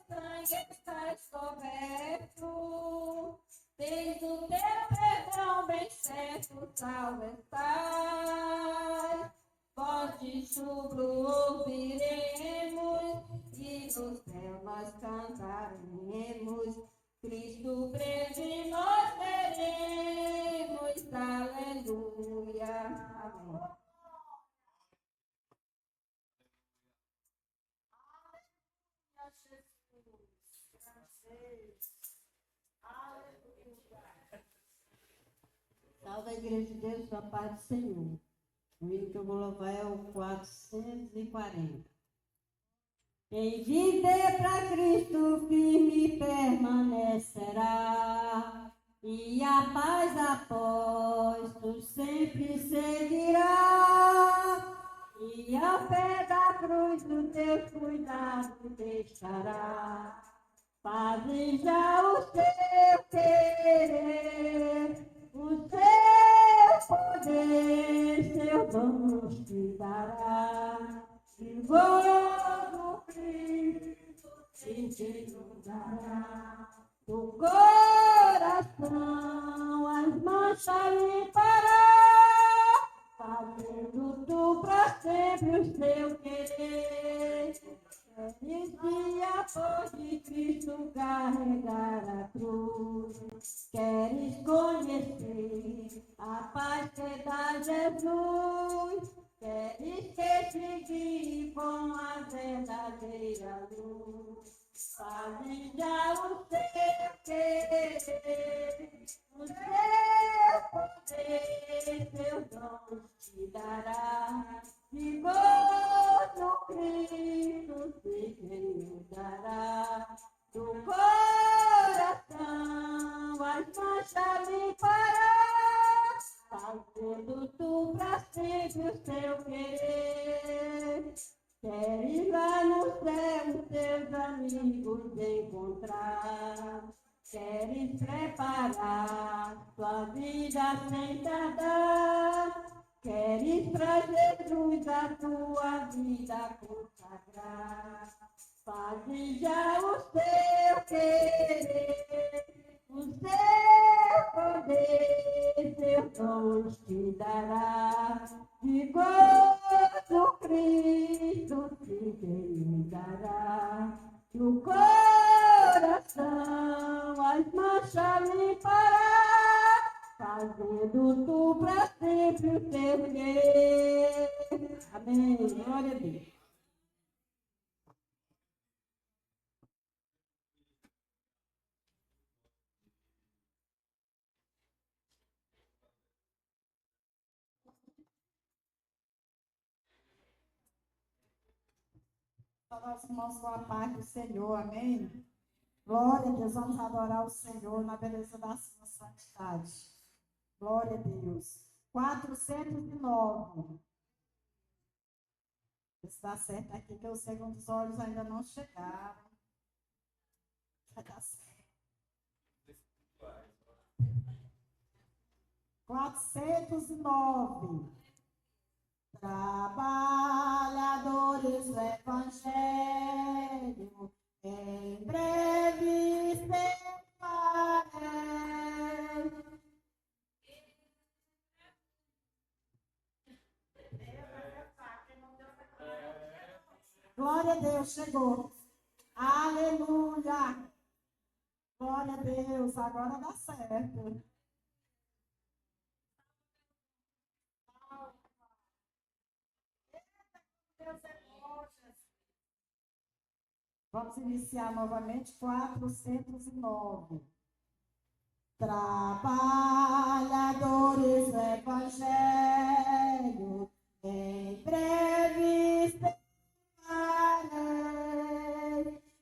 sangue estás coberto, tens o teu perdão bem certo, salvo estás. Voz de chuva ouviremos e no céu nós cantaremos. Cristo preso e nós veremos, aleluia. Amém. Salve a igreja de Deus, a paz do Senhor. O hino que eu vou louvar é o 440. Quem viver para Cristo firme permanecerá, e a paz após tu sempre seguirá, e a fé da cruz do teu cuidado deixará. Faze já o seu querer, o seu poder, seu dom te dará. E gozo Cristo te inundará. Do coração as manchas limpará, fazendo tu para sempre o seu querer. Queres dia por de Cristo carregar a cruz, queres conhecer a paz que dá Jesus, queres que te guie com a verdadeira luz. Faze já o seu querer, o seu poder, seu dom te dará. De gozo Cristo se inundará. Do coração as manchas limpará, fazendo tu pra sempre o seu querer. Queres lá no céu os teus amigos encontrar, queres preparar tua vida sem tardar, queres pra Jesus a tua vida consagrar. Faze já o seu querer, o seu poder, seu dom te dará. De gozo Cristo se dará. No coração as manchas limpará, fazendo tu para sempre o teu querer. Amém. Glória a Deus. Nós irmãos com a paz do Senhor, amém? Glória a Deus, vamos adorar o Senhor na beleza da sua santidade. Glória a Deus. 409. Está certo aqui que os segundos olhos ainda não chegaram. Vai dar certo. 409. Trabalhadores do Evangelho, em breve separei. Glória a Deus, chegou. Aleluia. Glória a Deus, agora dá certo. Vamos iniciar novamente 409. Trabalhadores do Evangelho, em breve separei,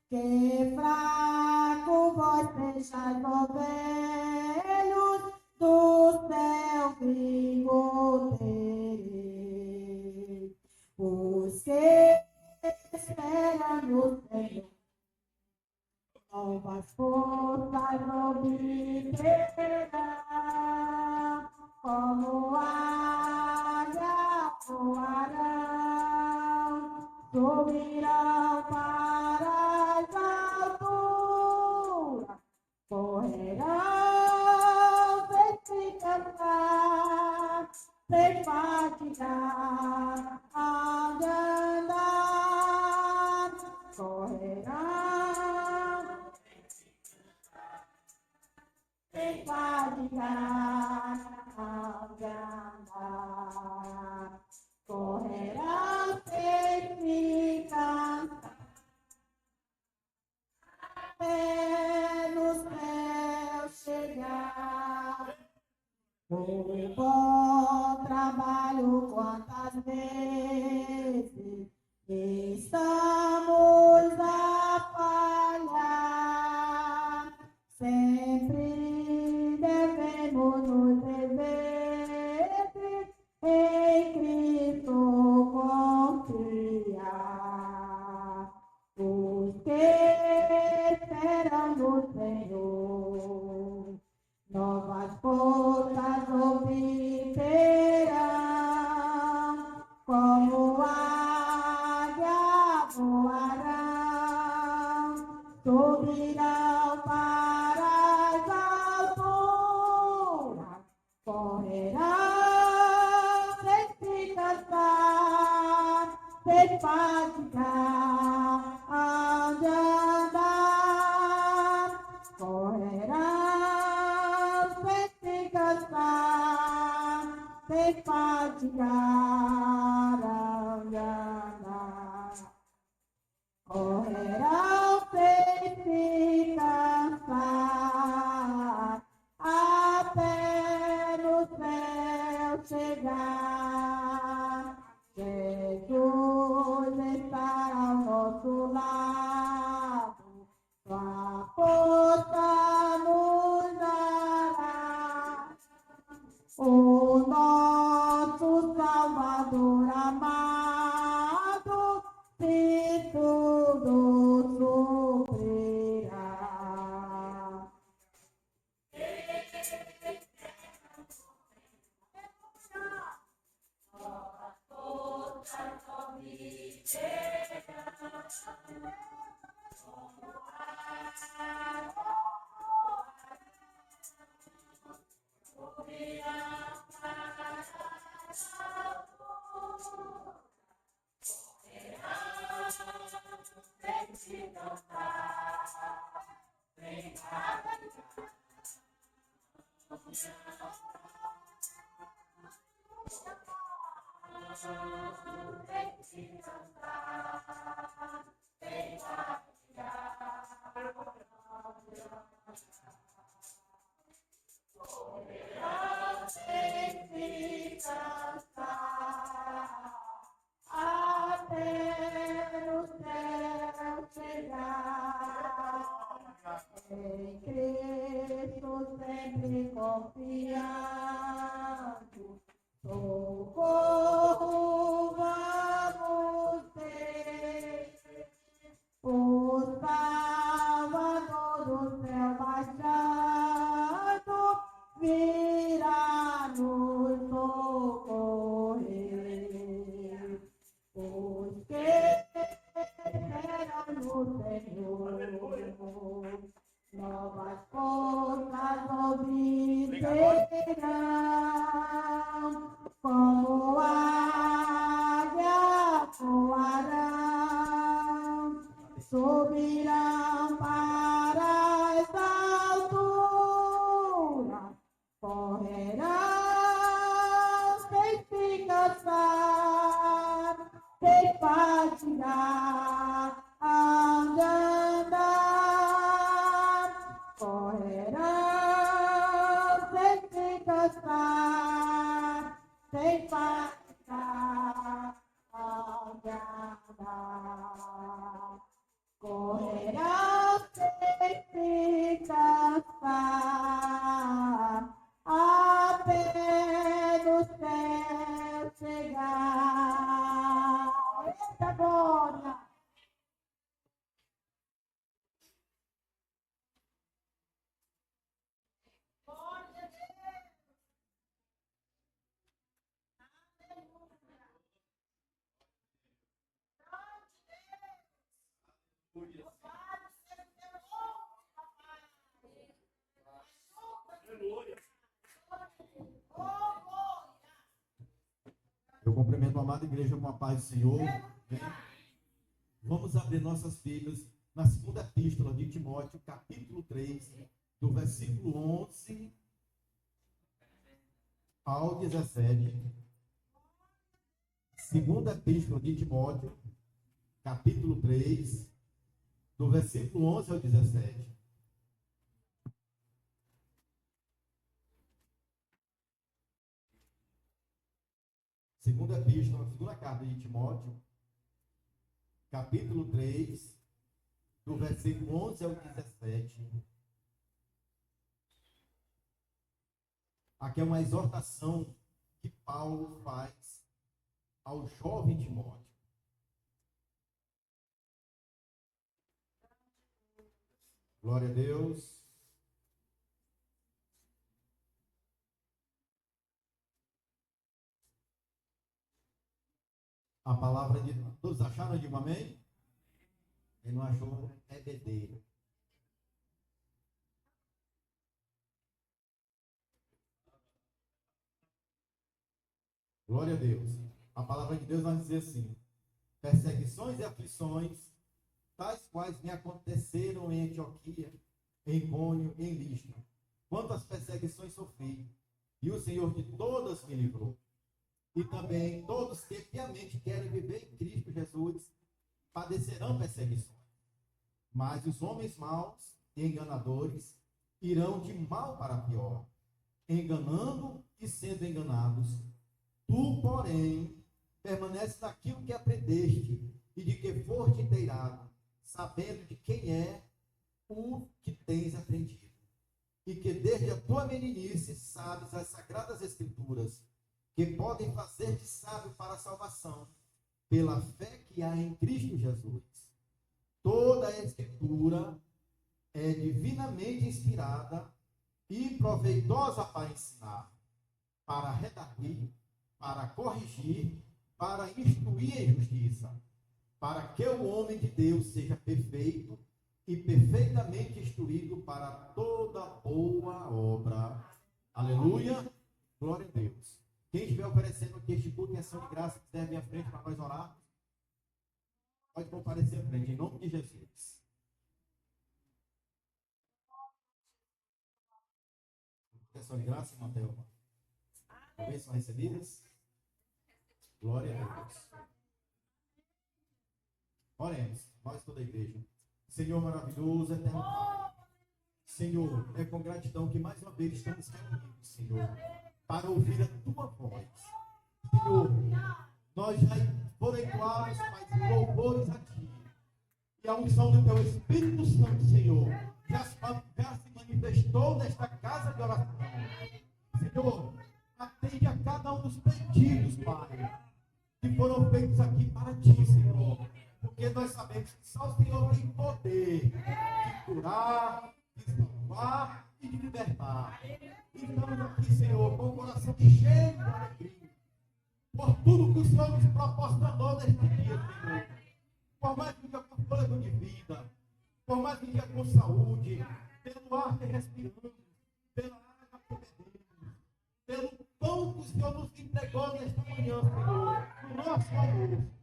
que fraco vós sejais ovelhos, do céu vivo terei. Os que espera no Senhor, novas forças obterá, como águia voarão, subirão para as alturas, correrão sem se cansar, sem fatigar, hão de andar, correrão sem fatigar, hão de andar, correrão sem se cansar, até no céu chegar. Foi bom trabalho quantas vezes estamos a falhar, sempre devemos nos rever, em Cristo confiar. Os que esperam no Senhor, novas forças obterão, como águia voarão, subirão para as alturas, correrão sem se cansar, sem fatigar, hão de andar, correrão sem se cansar, sem fatigar, hão de andar, correrão sem se cansar, até no céu chegar. Jesus está ao nosso lado, sua força nos dará. O nosso Salvador amado, se tudo suprirá. Até no céu chegar, em Cristo sempre confiando, socorro vamos ter, o Salvador do céu baixando, virá nos socorrer. Os que esperam no Senhor, novas forças obterão, como águia voarão, subirão para as alturas, correrão sem se cansar, sem fatigar, hão de andar, correrão sem se cansar, sem fatigar, hão de andar, correrão sem se cansar, até no céu chegar. Eita glória! Eu cumprimento a amada igreja com a paz do Senhor. Vamos abrir nossas Bíblias na segunda epístola de Timóteo, capítulo 3, do versículo 11 ao 17. Segunda epístola de Timóteo, capítulo 3, do versículo 11 ao 17. Segunda epístola, segunda carta de Timóteo, capítulo 3, do versículo 11 ao 17. Aqui é uma exortação que Paulo faz ao jovem Timóteo. Glória a Deus. A palavra de... Todos acharam? Digo amém? Quem não achou, é bebeiro. Glória a Deus. A palavra de Deus vai dizer assim: perseguições e aflições, tais quais me aconteceram em Antioquia, em Icônio, em Listra. Quantas perseguições sofri, e o Senhor de todas me livrou. E também todos que piamente querem viver em Cristo Jesus padecerão perseguições. Mas os homens maus e enganadores irão de mal para pior, enganando e sendo enganados. Tu, porém, permanece naquilo que aprendeste e de que foste inteirado, sabendo de quem é o que tens aprendido. E que desde a tua meninice sabes as sagradas escrituras, que podem fazer-te sábio para a salvação, pela fé que há em Cristo Jesus. Toda a Escritura é divinamente inspirada e proveitosa para ensinar, para redarguir, para corrigir, para instruir em justiça, para que o homem de Deus seja perfeito e perfeitamente instruído para toda boa obra. Aleluia! Glória a Deus. Quem estiver oferecendo aqui este culto em ação de graça, quiser vir à frente para nós orarmos, pode comparecer à frente, em nome de Jesus. Ação de graça, irmã Thelma. Bênçãos recebidas. Glória a Deus. Oremos, nós toda a igreja. Senhor maravilhoso, eterno Pai. Senhor, é com gratidão que mais uma vez estamos reunidos, Senhor, para ouvir a tua voz. Senhor, nós já foram entoados, mas louvores a ti. E a unção do teu Espírito Santo, Senhor, já se manifestou nesta casa de oração. Senhor, atende a cada um dos pedidos, Pai, que foram feitos aqui para ti, Senhor. Porque nós sabemos que só o Senhor tem poder de curar, de salvar e de libertar. Estamos aqui, Senhor, com o coração cheio de alegria, por tudo que o Senhor nos proporcionou neste dia, Senhor. Por mais que um dia com fôlego de vida, por mais que um dia com saúde, pelo ar que respiramos, pela água que bebemos, pelo pão que o Senhor nos entregou nesta manhã, Senhor, no nosso almoço.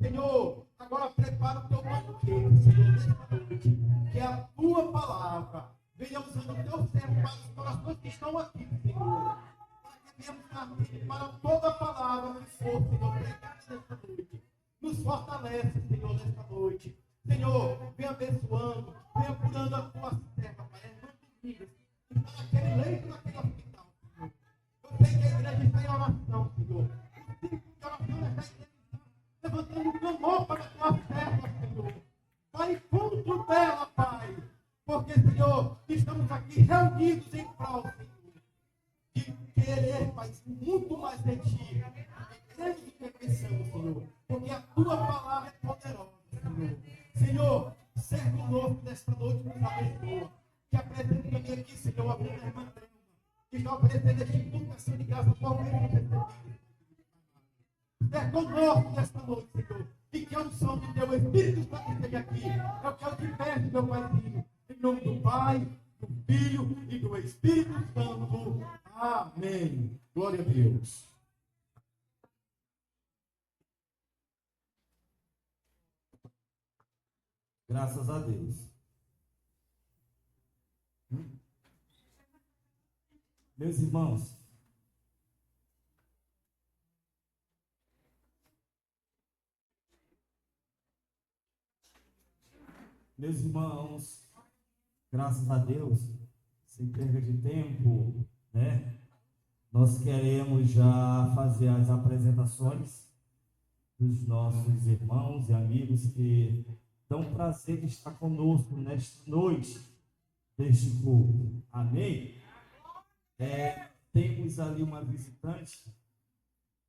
Senhor, agora prepara o teu banquete, Senhor, nesta noite, que é a tua palavra venha usando o teu servo para os corações que estão aqui, Senhor, para que venhamos partir para toda a palavra que for, Senhor, pregada nesta noite. Nos fortalece, Senhor, nesta noite. Senhor, venha abençoando, venha curando a tua serva, Pai, em nome de Jesus. Está naquele leito, naquele hospital, Senhor. Eu sei que a igreja está em oração, Senhor. O círculo de oração nesta igreja está levantando um clamor para a tua serva, Senhor. Para encontro dela, Pai. Porque, Senhor, estamos aqui reunidos em prol, Senhor, de querer, Pai, muito mais de ti. Cremos o que pensamos, Senhor. Porque a tua palavra é poderosa, Senhor. Senhor, ser conosco nesta noite, nos abençoa. Que apresente também aqui, Senhor, a minha irmã Thelma, que está oferecendo esta invocação de graça atualmente recebida. Ser conosco nesta noite, Senhor. E que a unção de teu Espírito Santo esteja aqui. É é o que peço, meu Paizinho. Em nome do Pai, do Filho e do Espírito Santo. Amém. Glória a Deus. Graças a Deus. Meus irmãos, graças a Deus, sem perda de tempo, né? Nós queremos já fazer as apresentações dos nossos irmãos e amigos que dão prazer de estar conosco nesta noite deste culto. Amém? Temos ali uma visitante,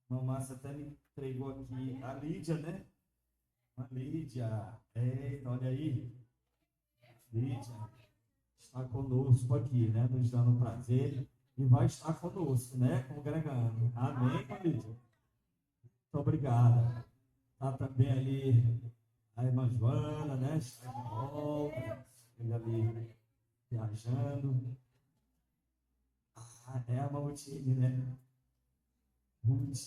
a Márcia até me entregou aqui, a Lídia, né? A Lídia, olha aí, Lídia está conosco aqui, né? Nos dando prazer e vai estar conosco, né? Congregando. Amém, Lídia? Muito obrigada. Está também ali a irmã Joana, né? Está de volta, ele ali viajando. É a Mautine, né? Ruth,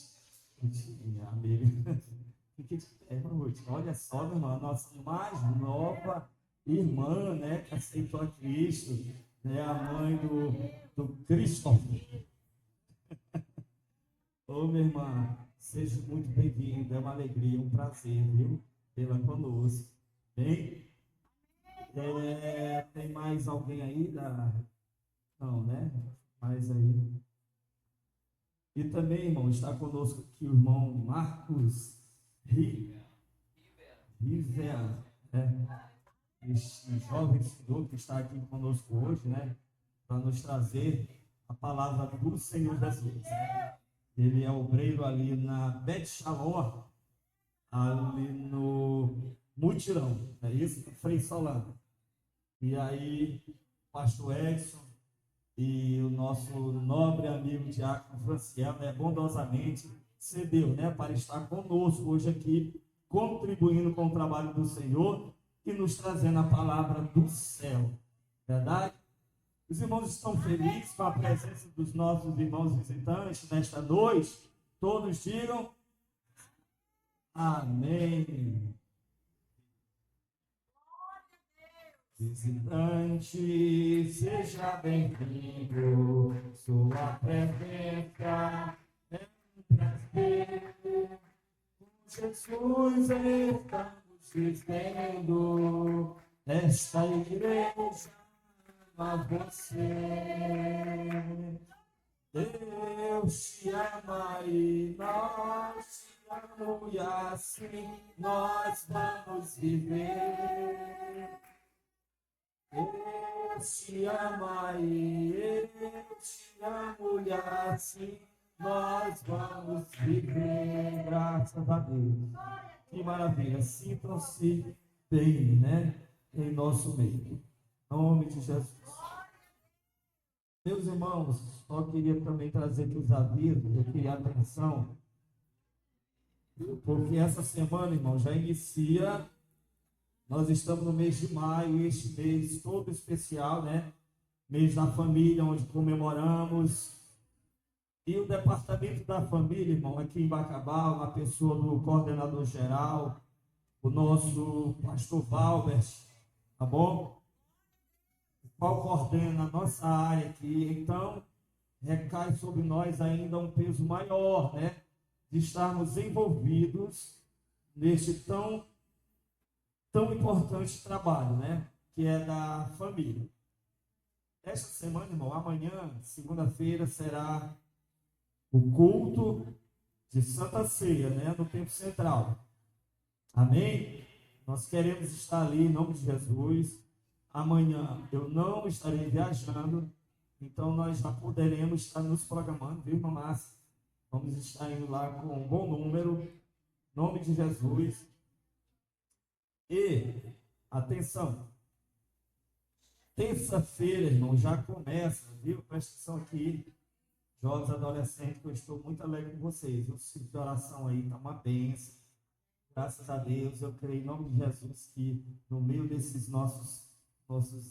amiga. Ruth, olha só, meu irmão, a nossa mais nova irmã, né? Que aceitou a Cristo, né? A mãe do Christopher. Ô, minha irmã, seja muito bem-vinda. É uma alegria, um prazer, viu? Tê-la conosco. Bem? Tem mais alguém aí Não, né? Mais aí. E também, irmão, está conosco aqui o irmão Marcos River, né? Este jovem senhor que está aqui conosco hoje, né? Para nos trazer a palavra do Senhor Jesus. Né? Ele é obreiro ali na Bet Shalom, ali no Mutirão, é isso? Frei Solano. E aí, pastor Edson e o nosso nobre amigo Diácono Franciel, né, bondosamente cedeu, né, para estar conosco hoje aqui, contribuindo com o trabalho do Senhor e nos trazendo a palavra do céu. Verdade? Os irmãos estão felizes com a presença dos nossos irmãos visitantes nesta noite? Todos digam amém. Visitante, seja bem-vindo, sua presença é um prazer. Jesus, estamos dizendo, esta igreja ama você. Deus te ama e nós te amamos, e assim nós vamos viver. Eu te amo e eu te amo, e assim nós vamos viver. Graças a Deus. Que maravilha. Sintam-se bem, né? Em nosso meio. Em nome de Jesus. Meus irmãos, só queria também trazer aqui os avisos, eu queria atenção, porque essa semana, irmão, já inicia. Nós estamos no mês de maio, este mês todo especial, né? Mês da família, onde comemoramos. E o departamento da família, irmão, aqui em Bacabal, na pessoa do coordenador geral, o nosso pastor Valbert, tá bom? O qual coordena a nossa área aqui. Então, recai sobre nós ainda um peso maior, né? De estarmos envolvidos neste tão importante trabalho, né? Que é da família. Esta semana, irmão, amanhã, segunda-feira, será o culto de Santa Ceia, né? No Templo Central. Amém? Nós queremos estar ali em nome de Jesus. Amanhã eu não estarei viajando, então nós já poderemos estar nos programando, viu, irmã Márcia? Vamos estar indo lá com um bom número, em nome de Jesus. E, atenção, terça-feira, irmão, já começa, viu? Presta atenção aqui, jovens adolescentes, que eu estou muito alegre com vocês. O ciclo de oração aí está uma bênção. Graças a Deus, eu creio em nome de Jesus que no meio desses nossos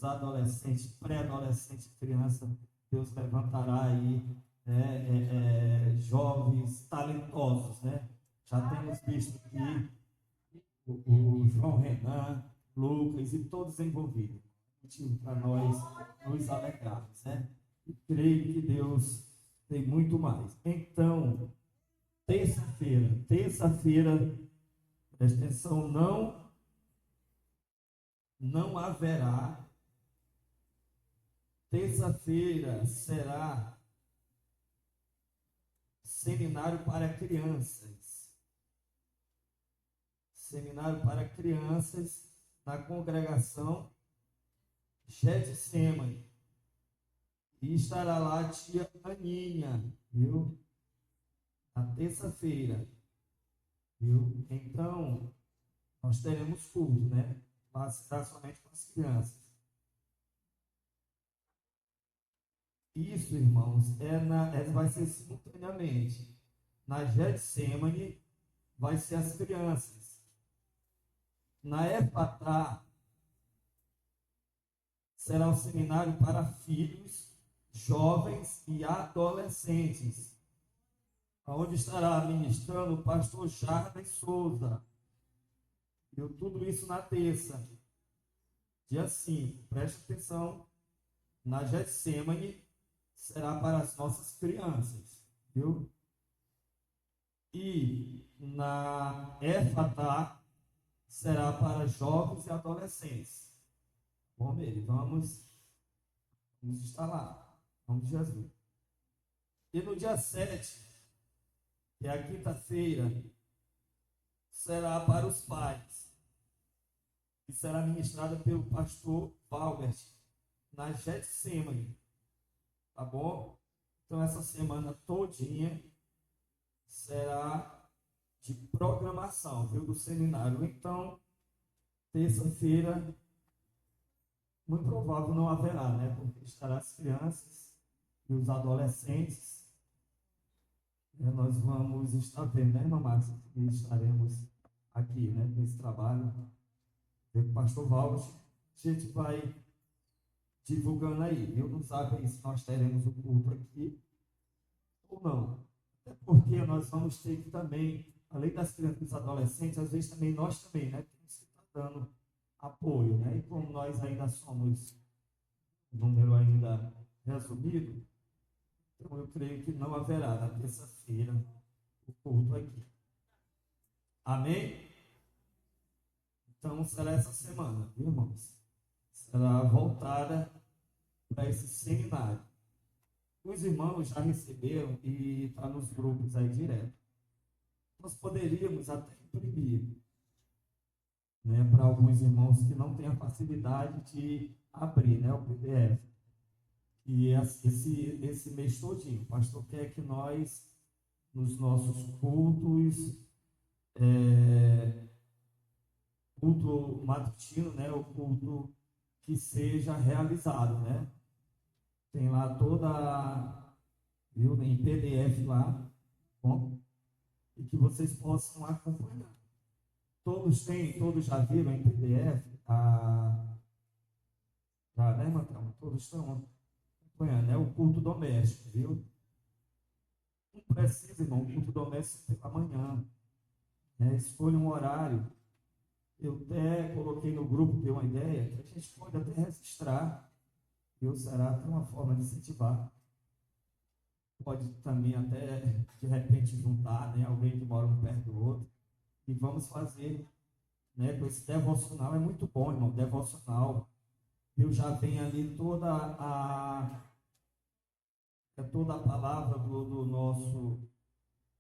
adolescentes, pré-adolescentes, crianças, Deus levantará aí jovens talentosos, né? Já temos visto aqui o João Renan, Lucas e todos envolvidos. Motivo para nós nos alegrarmos, né? E creio que Deus tem muito mais. Então, terça-feira, presta atenção, não haverá. Terça-feira será seminário para crianças. Seminário para crianças na congregação Getsemane. E estará lá a tia Aninha, viu? Na terça-feira, viu? Então, nós teremos culto, né? Mas será somente com as crianças. Isso, irmãos, vai ser simultaneamente. Na Getsemane vai ser as crianças. Na Efatá será o seminário para filhos, jovens e adolescentes, onde estará ministrando o pastor Jardim Souza. Viu? Tudo isso na terça, dia 5. Preste atenção, na Getsemane será para as nossas crianças, viu? E na Efatá será para jovens e adolescentes. Bom, vamos estar lá, em nome de Jesus. E no dia 7, que é a quinta-feira, será para os pais, que será ministrada pelo pastor Valbert, na Getsemane. Tá bom? Então, essa semana todinha será de programação, viu, do seminário. Então, terça-feira, muito provável não haverá, né? Porque estará as crianças e os adolescentes. Nós vamos estar vendo, né, irmã Márcia? E estaremos aqui, né, nesse trabalho. Com o pastor Valbert, a gente vai divulgando aí. Eu não sei se nós teremos o culto aqui ou não. Até porque nós vamos ter que também, além das crianças e dos adolescentes, às vezes também nós também, né, temos que estar dando apoio, né? E como nós ainda somos um número ainda resumido, então eu creio que não haverá na terça-feira o culto aqui. Amém? Então será essa semana, viu, irmãos? Será voltada para esse seminário. Os irmãos já receberam e está nos grupos aí direto. Nós poderíamos até imprimir, né, para alguns irmãos que não têm a facilidade de abrir, né, o PDF. E esse mês todinho, o pastor quer que nós, nos nossos cultos, culto matutino, né, o culto que seja realizado, né? Tem lá viu, em PDF lá, bom? E que vocês possam acompanhar. Todos já viram em PDF, né, Matheus? Todos estão acompanhando, né? O culto doméstico, viu? Não precisa, irmão, o culto doméstico pela manhã, né? Escolha um horário. Eu até coloquei no grupo, dei uma ideia, que a gente pode até registrar, e será até uma forma de incentivar. Pode também até, de repente, juntar, né, alguém que mora um perto do outro, e vamos fazer, né, com esse devocional. É muito bom, irmão, devocional. Eu já venho ali toda a palavra do nosso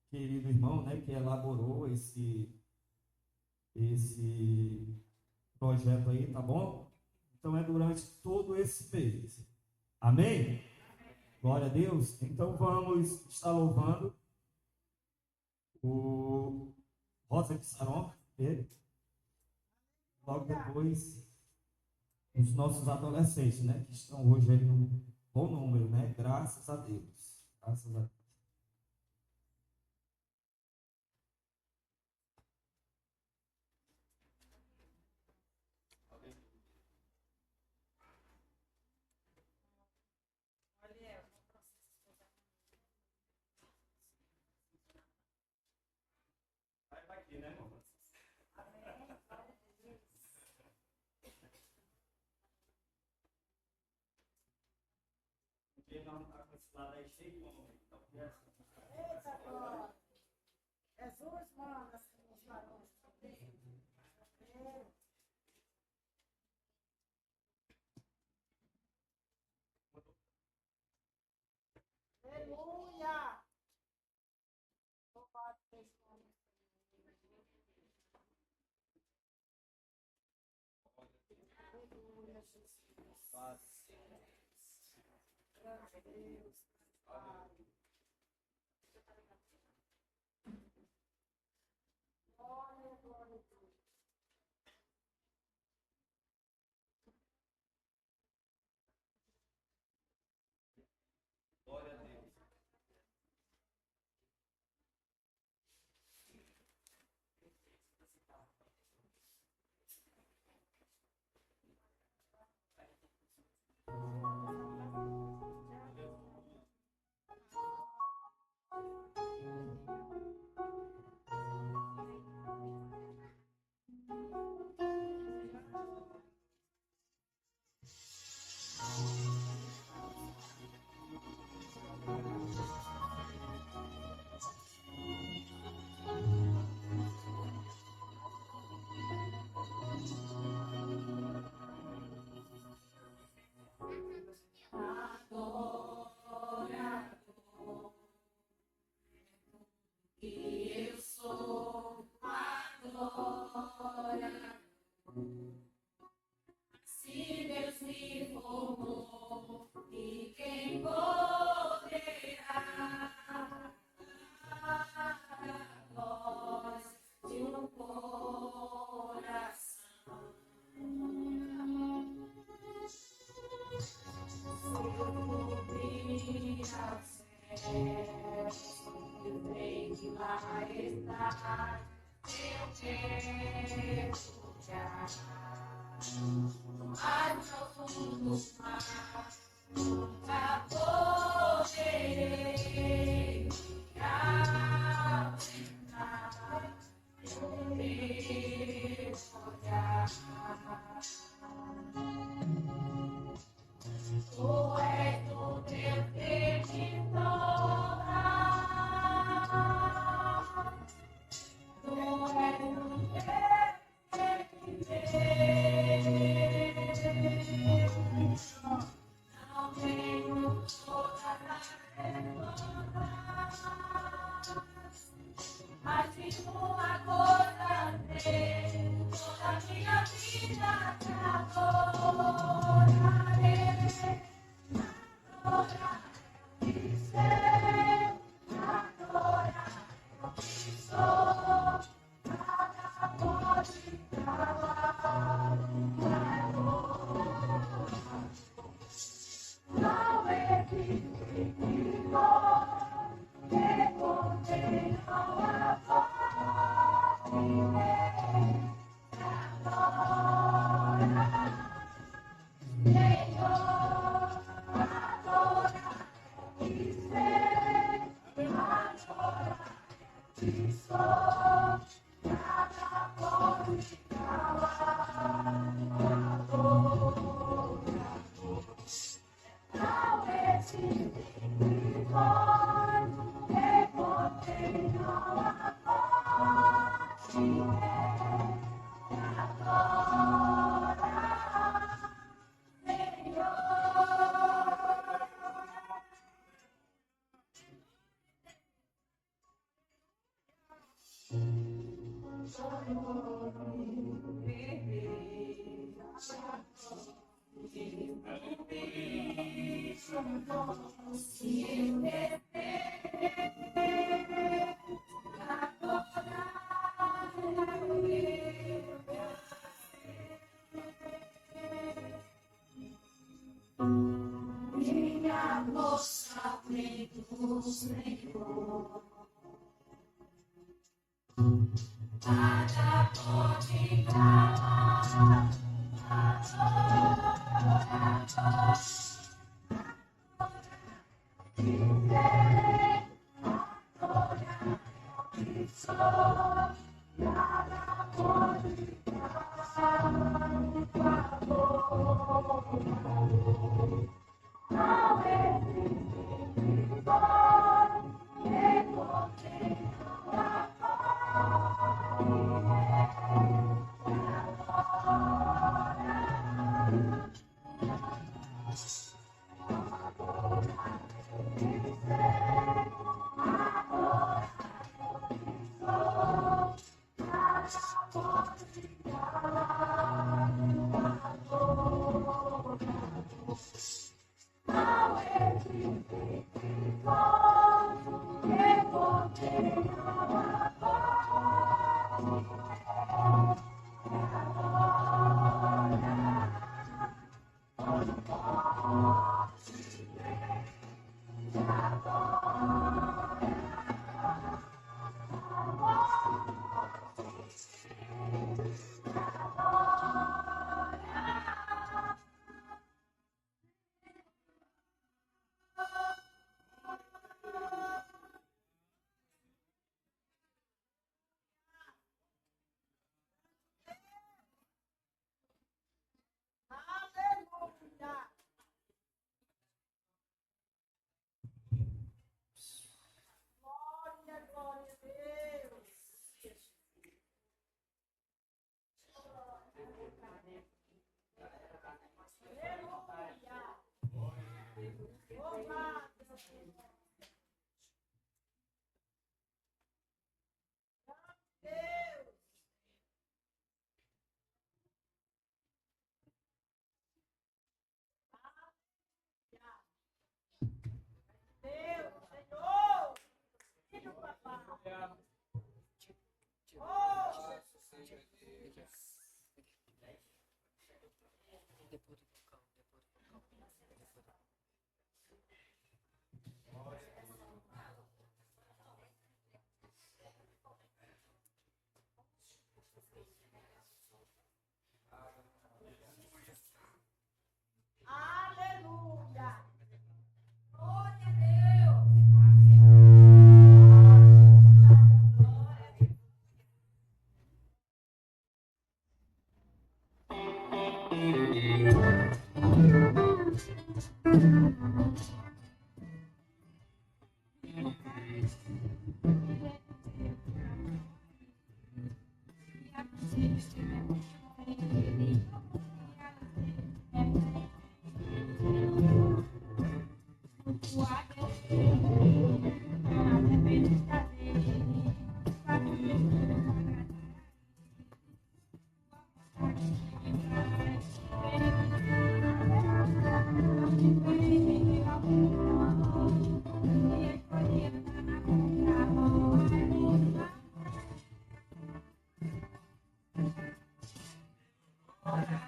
querido irmão, né, que elaborou esse projeto aí, tá bom? Então é durante todo esse mês. Amém? Glória a Deus. Então vamos estar louvando o Rosa de Saron, ele. Logo depois, os nossos adolescentes, né? Que estão hoje aí num bom número, né? Graças a Deus. Graças a Deus. lá da cheio como. Então, Eita, glória. Jesus manda assim, os varões também. Aleluia. Louvado seja o nome do Senhor. Aleluia, Jesus. Grande Deus, Pai. Glória, glória a Deus. glória a Deus. Aleluia. Glória, glória a Deus. Aleluia. Louvado seja o nome. Deus.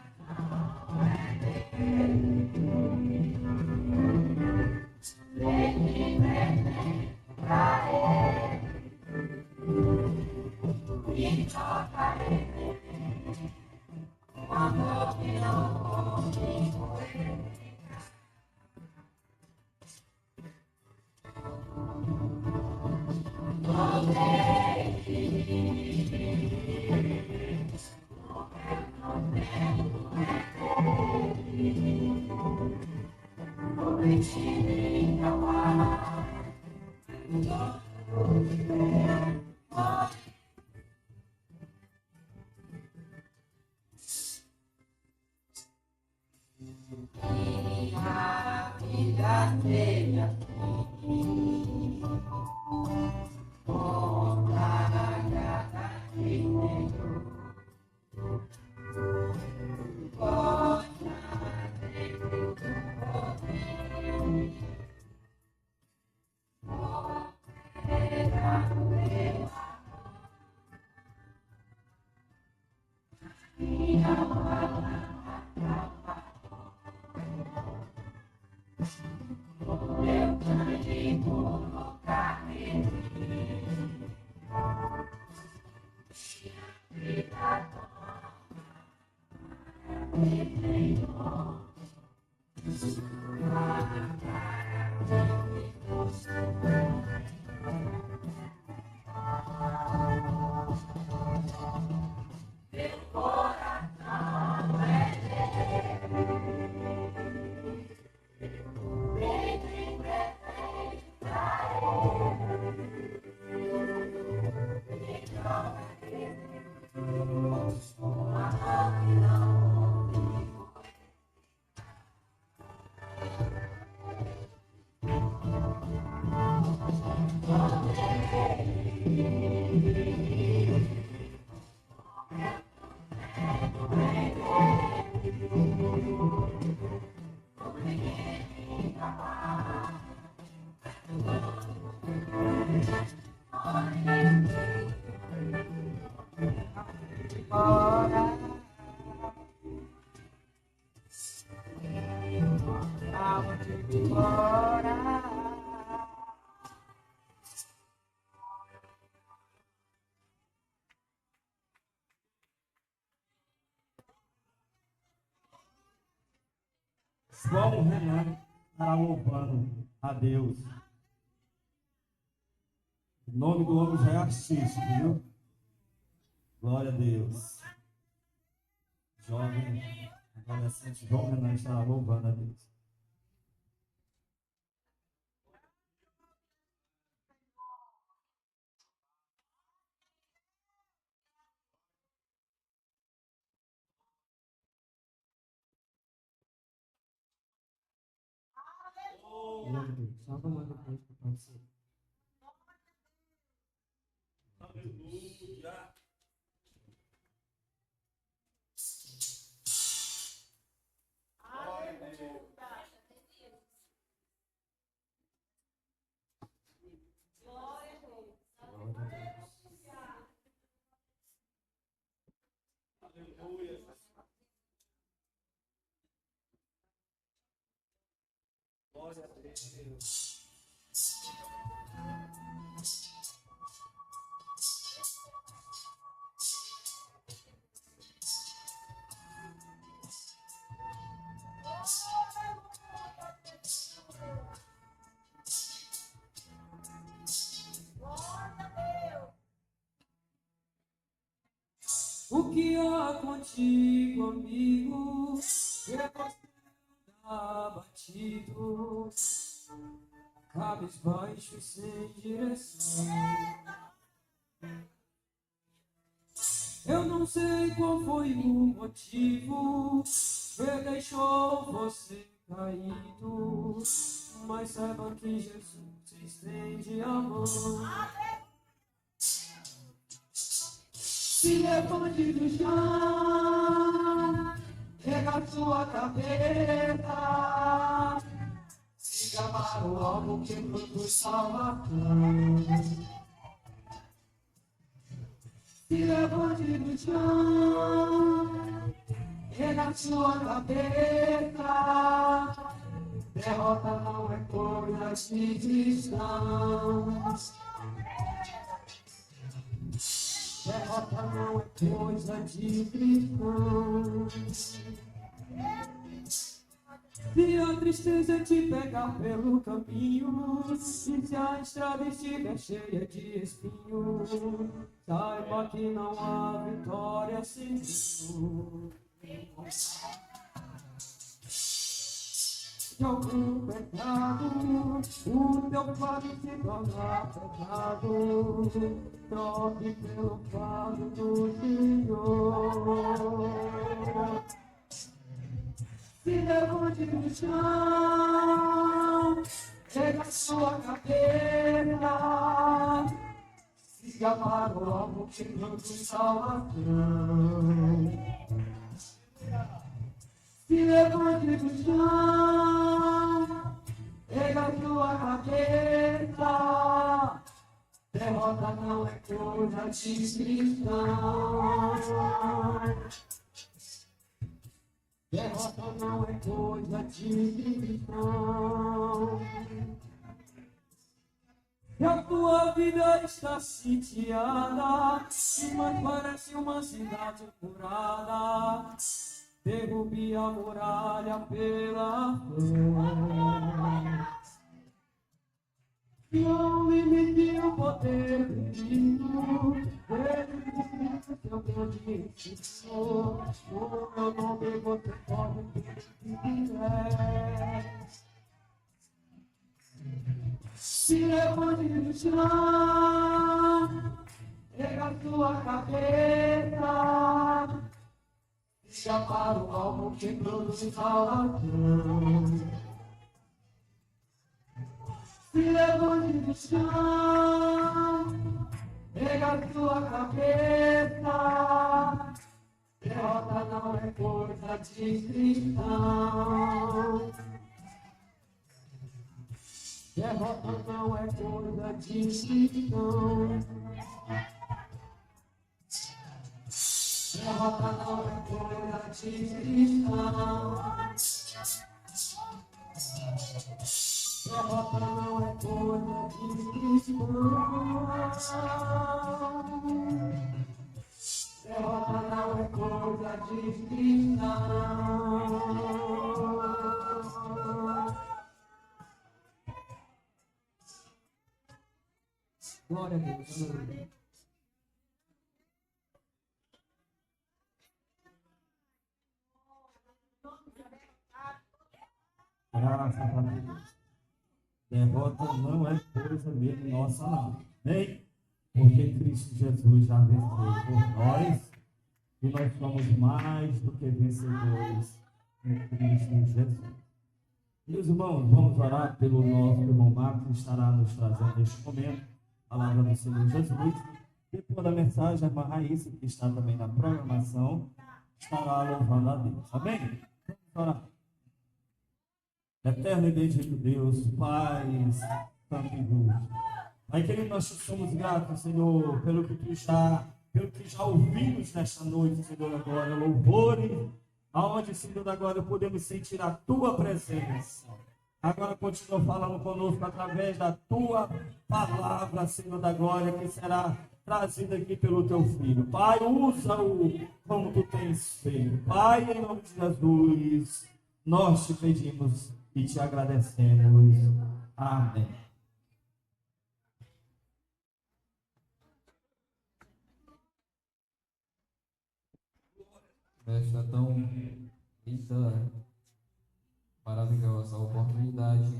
Deus, Senhor. Filho, papai. Oh, aleluia. Glória a Deus. Só o Renan estará louvando a Deus. O nome do homem já é artístico, viu? Glória a Deus. Jovem, adolescente, João Renan estará louvando a Deus. Glória a Deus. Só vamos mandar para você. Aleluia. Glória a Deus. O que há contigo, amigo? É você abatido, cabisbaixo e sem direção. Eu não sei qual foi o motivo que deixou você caído, mas saiba que Jesus estende a mão. Se levante do chão, pega a sua cabeça, siga para o alvo que produz salvação. Se levante do chão, pega a sua cabeça, derrota não é coisa de cristão. Derrota não é coisa de cristão. Se a tristeza te pegar pelo caminho, e se a estrada estiver cheia de espinhos, saiba que não há vitória sem Deus. De algum pecado, o teu fardo se torna pecado, troque pelo fardo do Senhor. Se levante do chão, pega a sua cabeça, siga para o alvo que produz salvação. Se levante do chão, pega a sua cabeça, derrota não é coisa de cristão. Derrota não é coisa de cristão. E a tua vida está sitiada, mas parece uma cidade murada. Derrube a muralha pela fé. Não limite o poder divino, ele disse seu grande ensino. No meu nome você pode ter o que quiser. Se levante do chão, pega a sua cabeça, siga para o alvo que produz salvação. Se levante do chão, pega a sua cabeça, derrota não é coisa de cristão. Derrota não é coisa de cristão. Derrota não é coisa de cristão. Derrota não é coisa de cristão. Derrota não é coisa de cristão. Glória a Deus. Aleluia. Graças a Deus. Derrota não é coisa mesmo nossa, não. Amém? Porque Cristo Jesus já venceu por nós e nós somos mais do que vencedores em Cristo Jesus. Meus irmãos, vamos orar pelo nosso irmão Marcos, que estará nos trazendo neste momento a palavra do Senhor Jesus. Depois da mensagem, a irmã Raíssa, que está também na programação, estará louvando a Deus. Amém? Vamos orar. Eterno e bendito Deus, Pai, Santo e justo. Pai querido, nós te somos gratos, Senhor, pelo que já ouvimos nesta noite, Senhor, agora, louvores, aonde, Senhor, agora podemos sentir a Tua presença. Agora continua falando conosco através da Tua palavra, Senhor da glória, que será trazida aqui pelo Teu Filho. Pai, usa-o como Tu tens feito. Pai, em nome de Jesus, nós te pedimos e te agradecemos. Amém. Esta tão linda, maravilhosa oportunidade,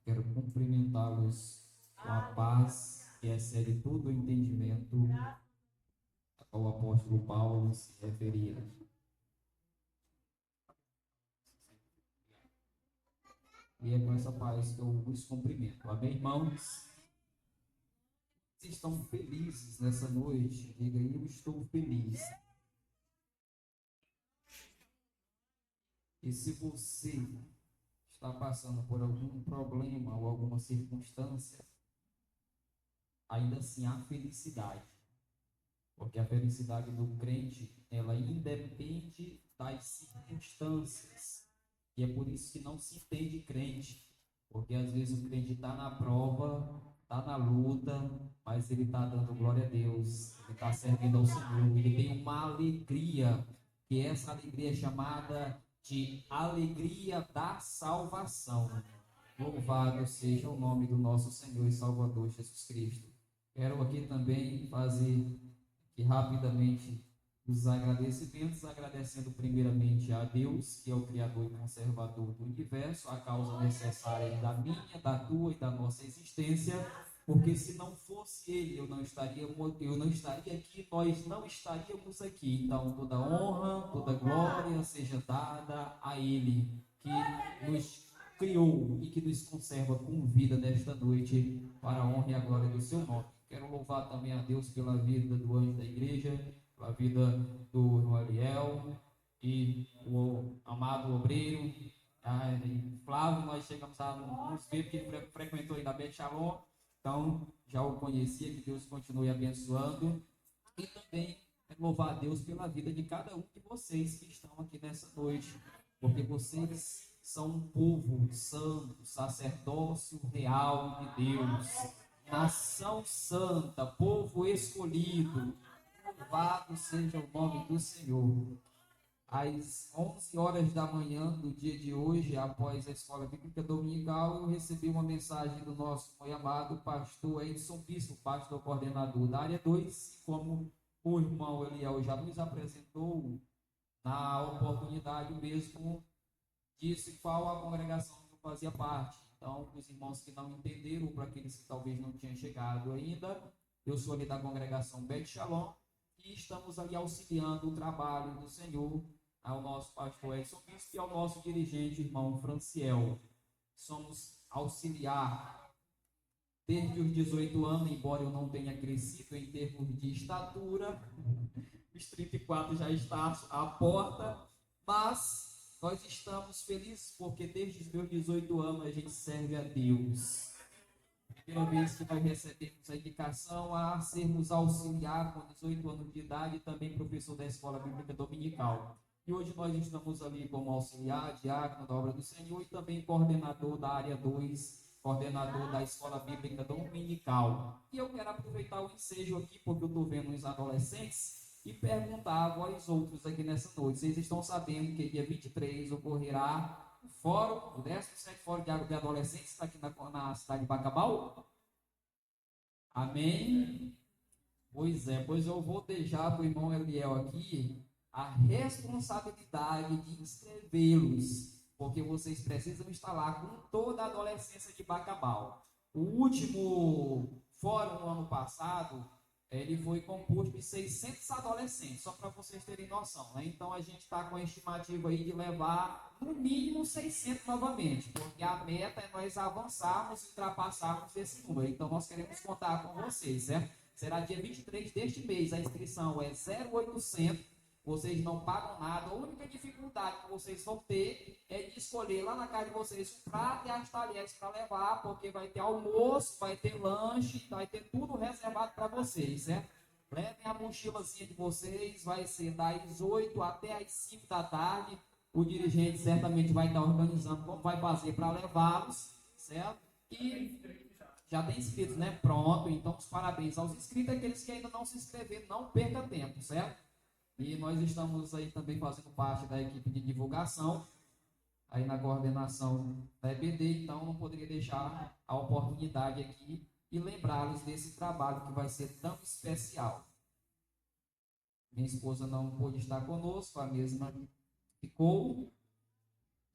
quero cumprimentá-los com a paz que excede todo o entendimento ao apóstolo Paulo se referia. E é com essa paz que eu os cumprimento. Amém, irmãos? Vocês estão felizes nessa noite? Diga aí, eu estou feliz. E se você está passando por algum problema ou alguma circunstância, ainda assim há felicidade. Porque a felicidade do crente, ela independe das circunstâncias. E é por isso que não se entende crente. Porque às vezes o crente está na prova, está na luta, mas ele está dando glória a Deus, ele está servindo ao Senhor, ele tem uma alegria, que essa alegria é chamada de alegria da salvação. Louvado seja o nome do nosso Senhor e Salvador Jesus Cristo. Quero aqui também fazer aqui rapidamente os agradecimentos, agradecendo primeiramente a Deus, que é o Criador e Conservador do Universo, a causa necessária da minha, da tua e da nossa existência, porque se não fosse Ele, eu não estaria aqui, nós não estaríamos aqui. Então, toda honra, toda glória seja dada a Ele, que nos criou e que nos conserva com vida nesta noite, para a honra e a glória do seu nome. Quero louvar também a Deus pela vida do anjo da igreja, pela vida do irmão Ariel e o amado obreiro Flávio. Nós chegamos a nos ver porque ele frequentou aí da Bet Shalom, então já o conhecia. Que Deus continue abençoando, e também louvar a Deus pela vida de cada um de vocês que estão aqui nessa noite, porque vocês são um povo santo, sacerdócio real de Deus, nação santa, povo escolhido. Louvado seja o nome do Senhor. Às 11 horas da manhã do dia de hoje, após a Escola Bíblica Dominical, eu recebi uma mensagem do nosso muito amado pastor Edson Bispo, pastor coordenador da área 2, como o irmão Eliel já nos apresentou na oportunidade mesmo, disse qual a congregação que eu fazia parte. Então, para os irmãos que não entenderam, para aqueles que talvez não tinham chegado ainda, eu sou ali da congregação Bet Shalom, e estamos ali auxiliando o trabalho do Senhor ao nosso pastor Edson Bispo e ao nosso dirigente, irmão Franciel. Somos auxiliar desde os 18 anos, embora eu não tenha crescido em termos de estatura, os 34 já está à porta, mas nós estamos felizes porque desde os meus 18 anos a gente serve a Deus. Primeira vez que nós recebemos a indicação a sermos auxiliar com 18 anos de idade e também professor da Escola Bíblica Dominical. E hoje nós estamos ali como auxiliar, diácono da obra do Senhor e também coordenador da área 2, coordenador da Escola Bíblica Dominical. E eu quero aproveitar o ensejo aqui, porque eu estou vendo os adolescentes, e perguntar a vós outros aqui nessa noite. Vocês estão sabendo que dia 23 ocorrerá o fórum, o 17º Fórum de Adolescentes, aqui na cidade de Bacabal? Amém? Pois é, pois eu vou deixar para o irmão Eliel aqui a responsabilidade de inscrevê-los, porque vocês precisam estar lá com toda a adolescência de Bacabal. O último fórum no ano passado, ele foi composto de 600 adolescentes, só para vocês terem noção, né? Então a gente está com a estimativa aí de levar no mínimo 600 novamente, porque a meta é nós avançarmos e ultrapassarmos esse número. Então nós queremos contar com vocês, certo? Será dia 23 deste mês, a inscrição é 0800, vocês não pagam nada. A única dificuldade que vocês vão ter é de escolher lá na casa de vocês um prato e as talheres para levar, porque vai ter almoço, vai ter lanche, vai ter tudo reservado para vocês, certo? Levem a mochilazinha de vocês, vai ser das 8 até as 5 da tarde. O dirigente certamente vai estar organizando como vai fazer para levá-los, certo? E já tem inscritos, né? Pronto, então os parabéns aos inscritos, aqueles que ainda não se inscreveram, não perca tempo, certo? E nós estamos aí também fazendo parte da equipe de divulgação, aí na coordenação da EBD, então não poderia deixar a oportunidade aqui e lembrá-los desse trabalho que vai ser tão especial. Minha esposa não pôde estar conosco, a mesma ficou.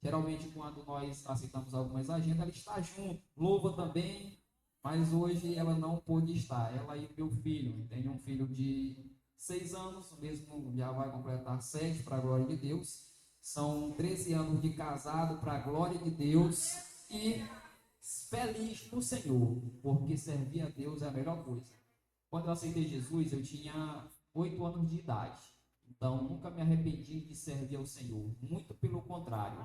Geralmente quando nós aceitamos algumas agendas, ela está junto, louva também, mas hoje ela não pôde estar, ela e meu filho. Tenho um filho de 6 anos, o mesmo já vai completar 7 para a glória de Deus. São 13 anos de casado para a glória de Deus e feliz no Senhor, porque servir a Deus é a melhor coisa. Quando eu aceitei Jesus, eu tinha 8 anos de idade, então nunca me arrependi de servir ao Senhor, muito pelo contrário.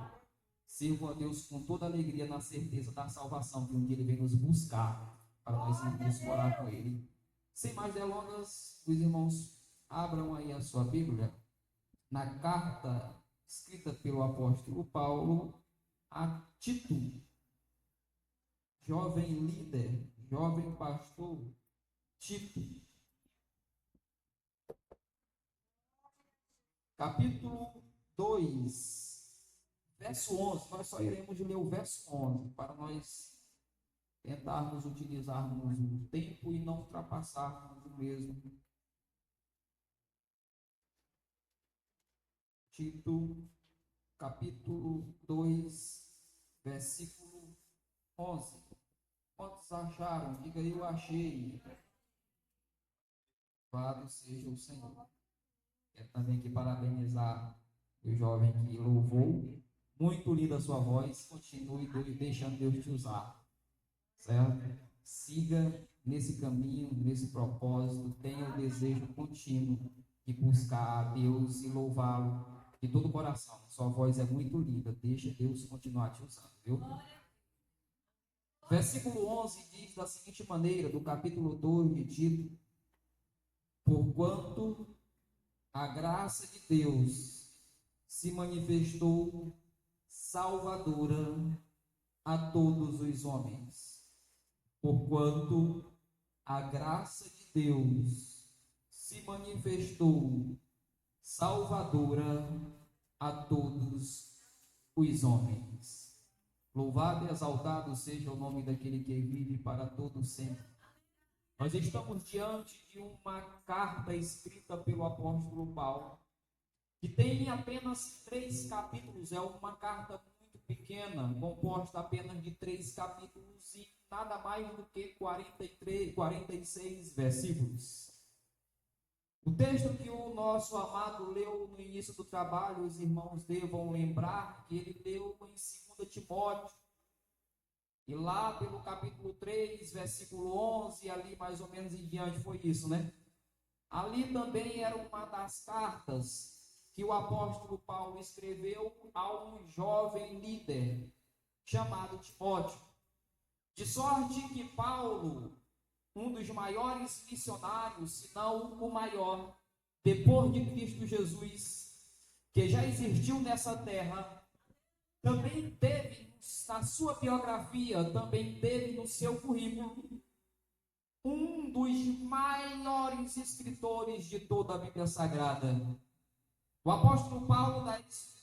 Sirvo a Deus com toda alegria, na certeza da salvação, que um dia Ele vem nos buscar para nós irmos morar com Ele. Sem mais delongas, os irmãos abram aí a sua Bíblia na carta escrita pelo apóstolo Paulo a Tito, jovem líder, jovem pastor Tito. Capítulo 2, verso 11. Nós só iremos ler o verso 11 para nós tentarmos utilizarmos o tempo e não ultrapassarmos o mesmo. Tito, capítulo 2, versículo 11. Quantos acharam? Diga aí, eu achei. Louvado seja o Senhor. Quero também aqui parabenizar o jovem que louvou. Muito linda a sua voz. Continue deixando Deus te usar. Certo? Siga nesse caminho, nesse propósito. Tenha o desejo contínuo de buscar a Deus e louvá-lo de todo o coração. Sua voz é muito linda. Deixa Deus continuar te usando, viu? Versículo 11 diz da seguinte maneira, do capítulo 2 de Tito: porquanto a graça de Deus se manifestou salvadora a todos os homens. Porquanto a graça de Deus se manifestou salvadora a todos os homens. Louvado e exaltado seja o nome daquele que vive para todo sempre. Nós estamos diante de uma carta escrita pelo apóstolo Paulo, que tem apenas 3 capítulos. É uma carta muito pequena, composta apenas de 3 capítulos e nada mais do que 46 versículos. O texto que o nosso amado leu no início do trabalho, os irmãos devam lembrar que ele leu em 2 Timóteo. E lá pelo capítulo 3, versículo 11, ali mais ou menos em diante foi isso, né? Ali também era uma das cartas que o apóstolo Paulo escreveu a um jovem líder chamado Timóteo. De sorte que Paulo, um dos maiores missionários, se não o maior, depois de Cristo Jesus, que já existiu nessa terra, também teve na sua biografia, também teve no seu currículo, um dos maiores escritores de toda a Bíblia Sagrada. O apóstolo Paulo,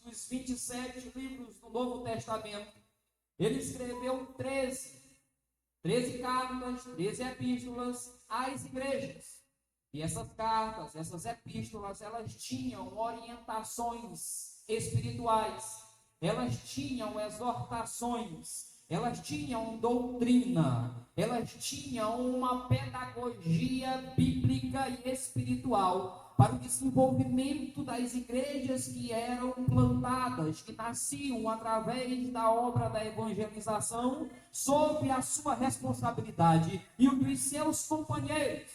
dos 27 livros do Novo Testamento, ele escreveu 13. 13 cartas, 13 epístolas às igrejas. E essas cartas, essas epístolas, elas tinham orientações espirituais, elas tinham exortações, elas tinham doutrina, elas tinham uma pedagogia bíblica e espiritual para o desenvolvimento das igrejas que eram plantadas, que nasciam através da obra da evangelização, sob a sua responsabilidade e o dos seus companheiros.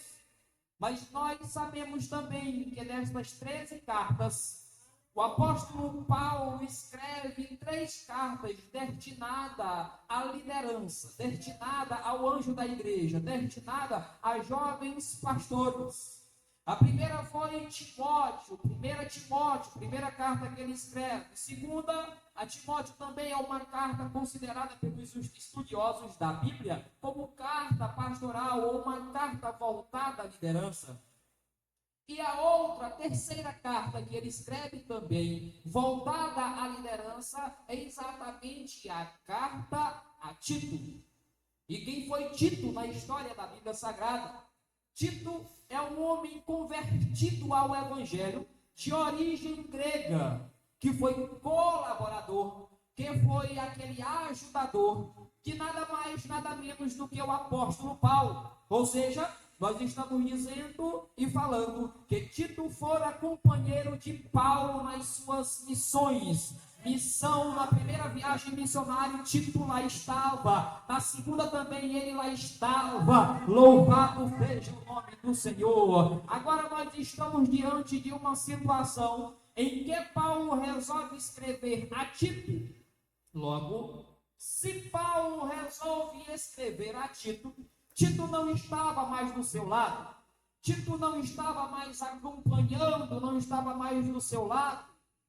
Mas nós sabemos também que nestas 13 cartas, o apóstolo Paulo escreve 3 cartas destinadas à liderança, destinada ao anjo da igreja, destinada a jovens pastores. A primeira foi Timóteo, primeira carta que ele escreve. Segunda, a Timóteo também é uma carta considerada pelos estudiosos da Bíblia como carta pastoral ou uma carta voltada à liderança. E a outra, a terceira carta que ele escreve também, voltada à liderança, é exatamente a carta a Tito. E quem foi Tito na história da Bíblia Sagrada? Tito é um homem convertido ao Evangelho, de origem grega, que foi colaborador, que foi aquele ajudador, que nada mais, nada menos do que o apóstolo Paulo. Ou seja, nós estamos dizendo e falando que Tito fora companheiro de Paulo nas suas missões. Missão, na primeira viagem missionária, Tito lá estava. Na segunda também ele lá estava. Louvado seja o nome do Senhor. Agora nós estamos diante de uma situação em que Paulo resolve escrever a Tito. Logo, se Paulo resolve escrever a Tito, Tito não estava mais do seu lado. Tito não estava mais acompanhando, não estava mais do seu lado.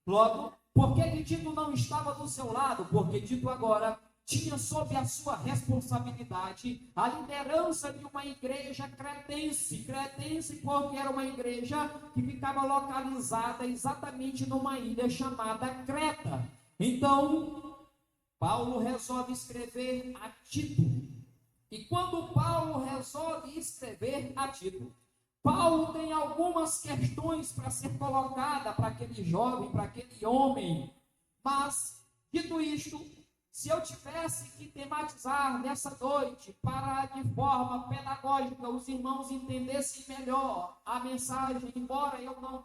Logo, por que Tito não estava do seu lado? Porque Tito agora tinha sob a sua responsabilidade a liderança de uma igreja cretense. Cretense porque era uma igreja que ficava localizada exatamente numa ilha chamada Creta. Então, Paulo resolve escrever a Tito. E quando Paulo resolve escrever a Tito, Paulo tem algumas questões para ser colocada para aquele jovem, para aquele homem. Mas, dito isto, se eu tivesse que tematizar nessa noite, para de forma pedagógica os irmãos entendessem melhor a mensagem, embora eu não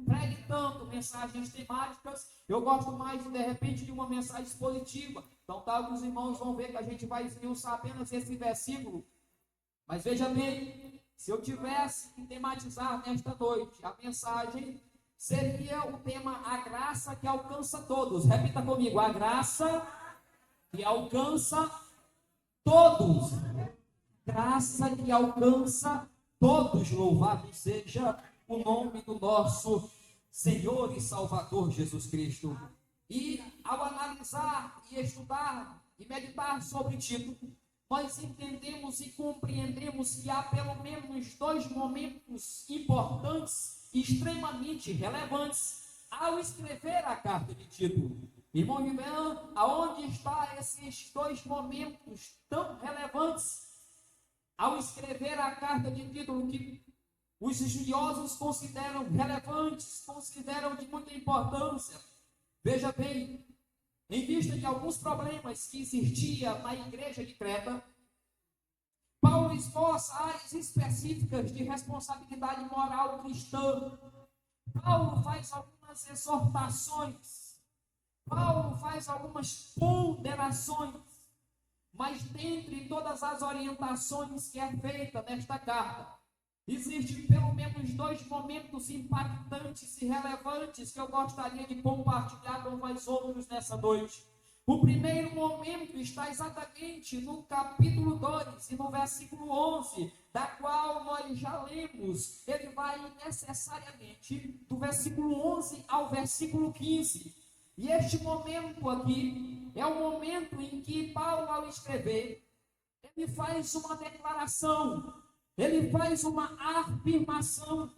pregue tanto mensagens temáticas, eu gosto mais, de repente, de uma mensagem expositiva. Então, tal que os irmãos vão ver que a gente vai esmiuçar apenas esse versículo. Mas veja bem, se eu tivesse que tematizar nesta noite, a mensagem seria o tema A Graça que Alcança Todos. Repita comigo, a graça que alcança todos. Graça que alcança todos. Louvado seja o nome do nosso Senhor e Salvador Jesus Cristo. E ao analisar e estudar e meditar sobre Tito, nós entendemos e compreendemos que há pelo menos 2 momentos importantes e extremamente relevantes ao escrever a carta de Tito. Irmão Ribeirão, aonde estão esses 2 momentos tão relevantes ao escrever a carta de Tito, que os estudiosos consideram relevantes, consideram de muita importância? Veja bem, em vista de alguns problemas que existiam na igreja de Creta, Paulo esboça áreas específicas de responsabilidade moral cristã. Paulo faz algumas exortações. Paulo faz algumas ponderações. Mas dentre todas as orientações que é feita nesta carta, existem pelo menos 2 momentos impactantes e relevantes que eu gostaria de compartilhar com vós outros nessa noite. O primeiro momento está exatamente no capítulo 2 e no versículo 11, da qual nós já lemos. Ele vai necessariamente do versículo 11 ao versículo 15. E este momento aqui é o momento em que Paulo, ao escrever, ele faz uma declaração. Ele faz uma afirmação,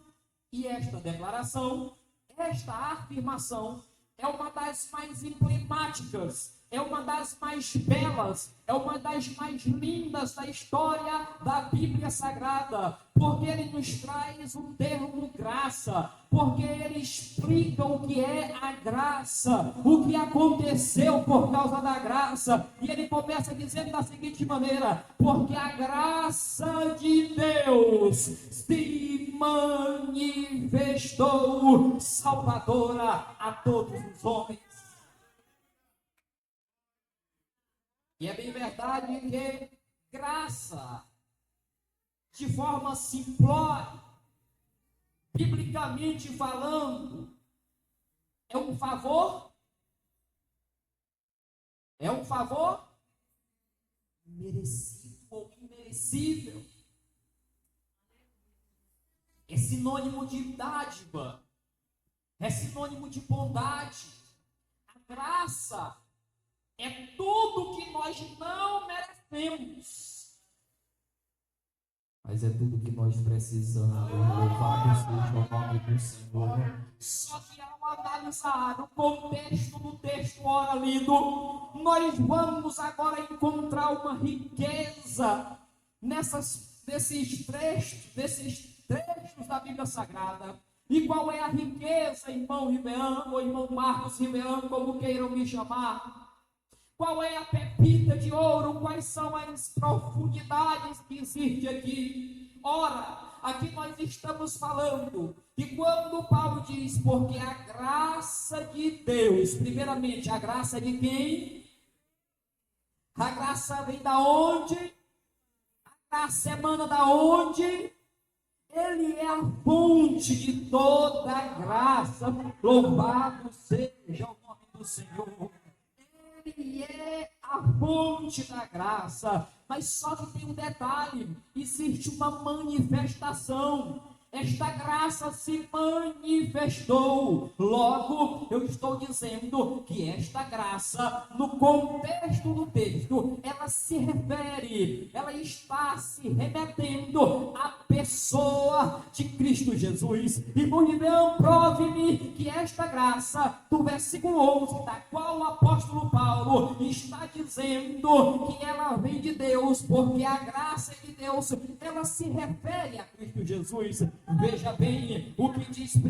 e esta declaração, esta afirmação, é uma das mais emblemáticas é uma das mais belas, é uma das mais lindas da história da Bíblia Sagrada, porque ele nos traz o termo graça, porque ele explica o que é a graça, o que aconteceu por causa da graça, e ele começa dizendo da seguinte maneira: porque a graça de Deus se manifestou salvadora a todos os homens. E é bem verdade que graça, de forma simplória, biblicamente falando, é um favor? É um favor merecido ou imerecível? É sinônimo de dádiva, é sinônimo de bondade. A graça é tudo que nós não merecemos, mas é tudo que nós precisamos. Louvado seja o nome do Senhor. Só que ao analisar o contexto do texto ora lido, nós vamos agora encontrar uma riqueza desses trechos da Bíblia Sagrada. E qual é a riqueza, irmão Ribeirão, ou irmão Marcos Ribeirão, como queiram me chamar? Qual é a pepita de ouro? Quais são as profundidades que existem aqui? Ora, aqui nós estamos falando, e quando Paulo diz, porque a graça de Deus, primeiramente, a graça de quem? A graça vem da onde? A graça emana da onde? Ele é a fonte de toda a graça. Louvado seja o nome do Senhor. Ele é a fonte da graça, mas só que tem um detalhe: existe uma manifestação. Esta graça se manifestou. Logo, eu estou dizendo que esta graça, no contexto do texto, ela se refere, ela está se remetendo à pessoa de Cristo Jesus. E por Ribeirão, prove-me que esta graça, do versículo 11, da qual o apóstolo Paulo está dizendo que ela vem de Deus, porque a graça de Deus, ela se refere a Cristo Jesus. Veja bem o que diz 1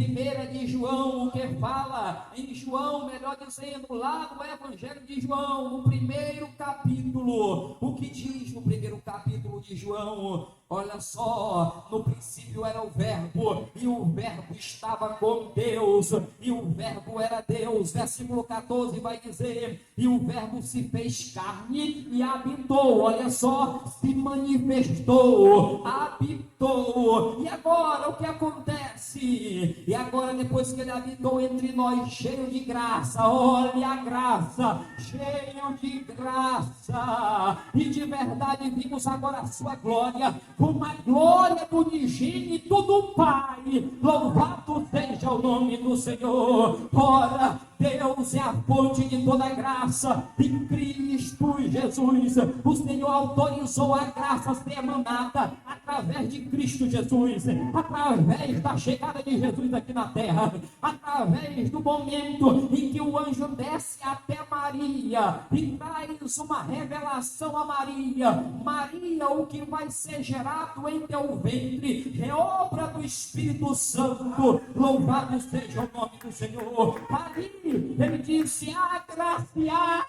de João, o que fala em João, melhor dizendo, lá no Evangelho de João, no primeiro capítulo. O que diz no primeiro capítulo de João? Olha só, no princípio era o verbo, e o verbo estava com Deus, e o verbo era Deus. Versículo 14 vai dizer, e o verbo se fez carne e habitou. Olha só, se manifestou, habitou. E agora o que acontece? E agora, depois que ele habitou entre nós, cheio de graça, olha a graça, cheio de graça, e de verdade vimos agora a sua glória, como a glória do unigênito do Pai. Louvado seja o nome do Senhor. Ora, Deus é a fonte de toda graça, em Cristo Jesus. O Senhor autorizou a graça ser emanada através de Cristo Jesus, através da chegada de Jesus aqui na terra, através do momento em que o anjo desce até Maria e traz uma revelação a Maria. Maria, o que vai ser gerado em teu ventre é obra do Espírito Santo. Louvado seja o nome do Senhor. Ali ele disse: agraciada,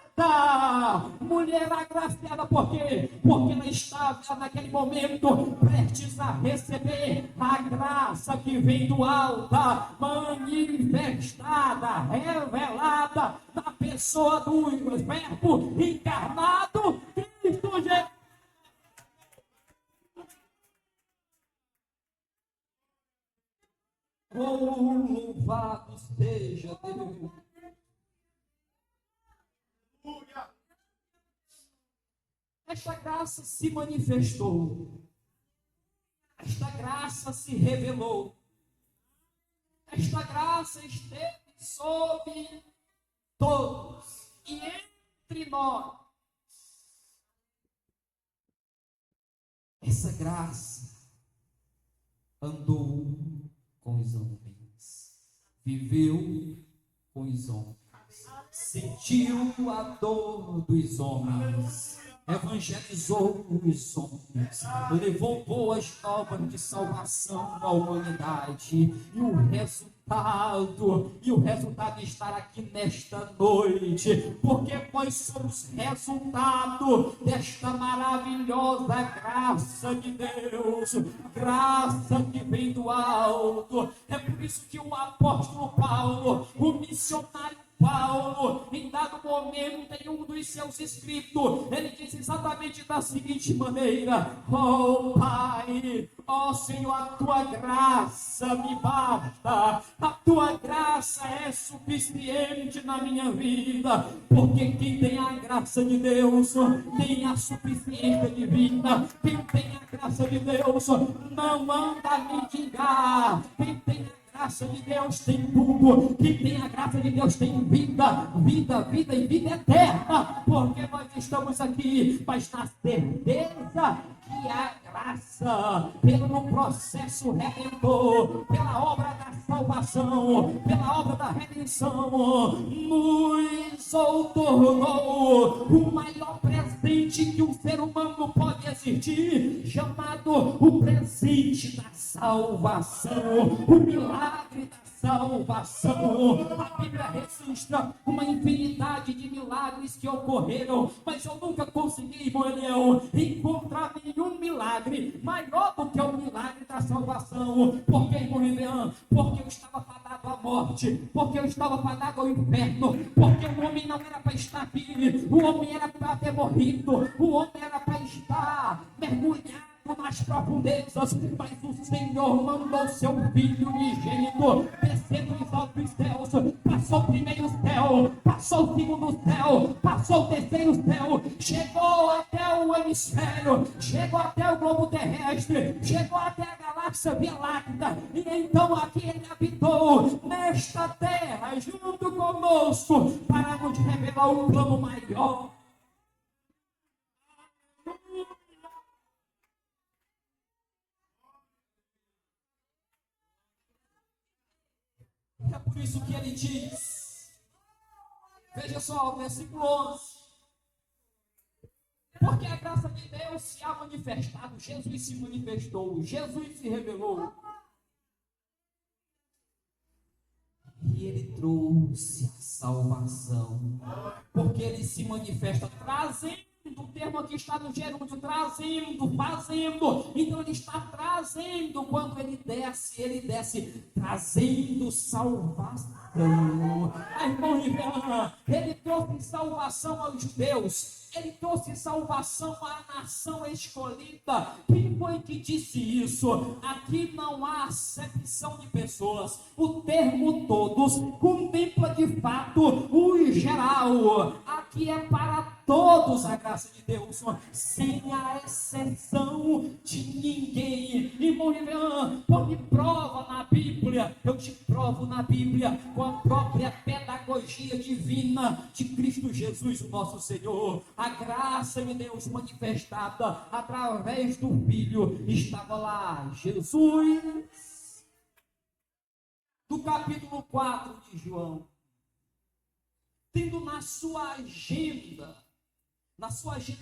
mulher agraciada. Por quê? Porque ela estava naquele momento prestes a receber a graça que vem do alto, manifestada, revelada na pessoa do verbo encarnado, Cristo Jesus. Oh, louvado seja Deus. Esta graça se manifestou, esta graça se revelou, esta graça esteve sobre todos e entre nós. Essa graça andou com os homens, viveu com os homens, sentiu a dor dos homens, evangelizou os homens, levou boas novas de salvação à humanidade. E o resultado está aqui nesta noite, porque nós somos resultado desta maravilhosa graça de Deus, graça que vem do alto. É por isso que o apóstolo Paulo, o missionário Paulo, em dado momento, em um dos seus escritos, ele diz exatamente da seguinte maneira: ó Pai, ó Senhor, a tua graça me basta, a tua graça é suficiente na minha vida, porque quem tem a graça de Deus tem a suficiência divina. Quem tem a graça de Deus não anda a mendigar. Quem tem a graça de Deus tem tudo. Quem tem a graça de Deus tem vida e vida eterna, porque nós estamos aqui, mas na certeza que a graça, pelo processo redentor, pela obra da salvação, pela obra da redenção, nos outornou o maior presente que um ser humano pode existir, chamado o presente da salvação, o milagre da salvação. A Bíblia registra uma infinidade de milagres que ocorreram, mas eu nunca consegui, irmão Eliel, encontrar nenhum milagre maior do que o milagre da salvação. Por que, irmão Eliel? Porque eu estava fadado à morte, porque eu estava fadado ao inferno, porque o homem não era para estar aqui, o homem era para ter morrido, o homem era para estar mergulhado nas profundezas, mas o Senhor mandou seu Filho unigênito descer dos altos céus, passou o primeiro céu, passou o segundo céu, passou o terceiro céu, chegou até o hemisfério, chegou até o globo terrestre, chegou até a galáxia Via Láctea, e então aqui ele habitou nesta terra junto conosco para nos revelar um plano maior. É por isso que ele diz, veja só, o versículo 11: porque a graça de Deus se há manifestado, Jesus se manifestou, Jesus se revelou, e ele trouxe a salvação, porque ele se manifesta trazendo. O termo aqui está no gerúndio, trazendo, fazendo. Então ele está trazendo, quando ele desce trazendo salvação. Irmão, ele trouxe salvação aos judeus, ele trouxe salvação à nação escolhida. Quem foi que disse isso? Aqui não há acepção de pessoas, o termo todos contempla de fato o geral. Aqui é para todos a graça de Deus, sem a exceção de ninguém. Irmão, põe prova na Bíblia, eu te provo na Bíblia, com a própria pedagogia divina de Cristo Jesus, o nosso Senhor. A graça de Deus manifestada através do Filho estava lá. Jesus, do capítulo 4 de João, tendo na sua agenda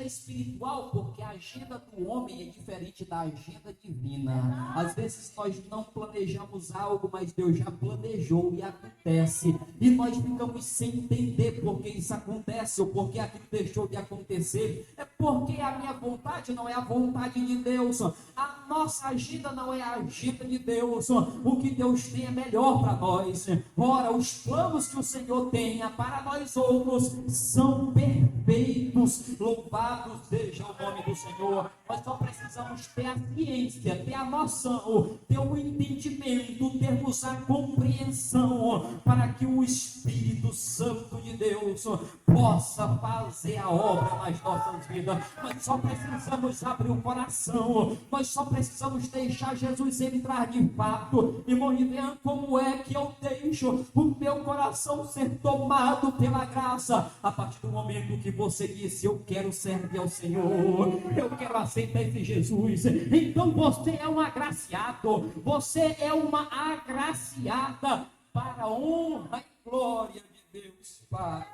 espiritual, porque a agenda do homem é diferente da agenda divina. Às vezes nós não planejamos algo, mas Deus já planejou e acontece, e nós ficamos sem entender por que isso acontece, ou porque aquilo deixou de acontecer. É porque a minha vontade não é a vontade de Deus, a nossa agenda não é a agenda de Deus. O que Deus tem é melhor para nós. Ora, os planos que o Senhor tenha para nós outros são perfeitos. Louvado seja o nome do Senhor. Nós só precisamos ter a ciência, ter a noção, ter o entendimento, termos a compreensão, para que o Espírito Santo de Deus possa fazer a obra nas nossas vidas. Nós só precisamos abrir o coração, nós só precisamos deixar Jesus entrar de fato. Irmão, veja como é que eu deixo o meu coração ser tomado pela graça. A partir do momento que você disse: eu quero servir ao Senhor, eu quero aceitar esse Jesus, então você é um agraciado, você é uma agraciada para a honra e glória de Deus. Deus, Pai.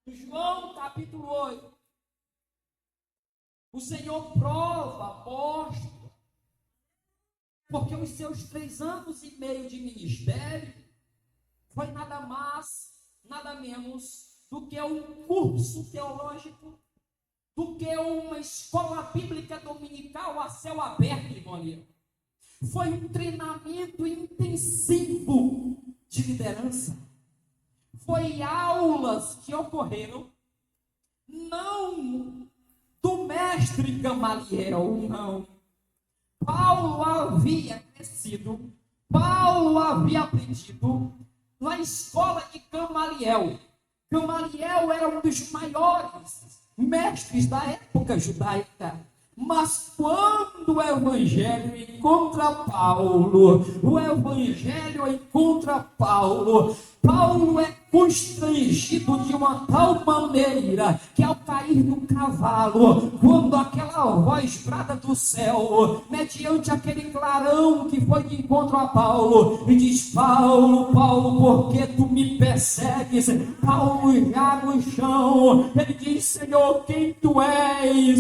João capítulo 8. O Senhor prova, mostra, porque os seus 3 anos e meio de ministério foi nada mais, nada menos do que um curso teológico, do que uma escola bíblica dominical a céu aberto, irmão. Foi um treinamento intensivo de liderança. Foi aulas que ocorreram, não do mestre Gamaliel, não. Paulo havia crescido, Paulo havia aprendido na escola de Gamaliel. Gamaliel era um dos maiores mestres da época judaica. Mas quando o Evangelho encontra Paulo, Paulo é constrangido de uma tal maneira que ao cair do cavalo, quando aquela voz brada do céu, mediante aquele clarão que foi de encontro a Paulo, e diz: Paulo, Paulo, por que tu me persegues? Paulo já no chão, ele diz: Senhor, quem tu és?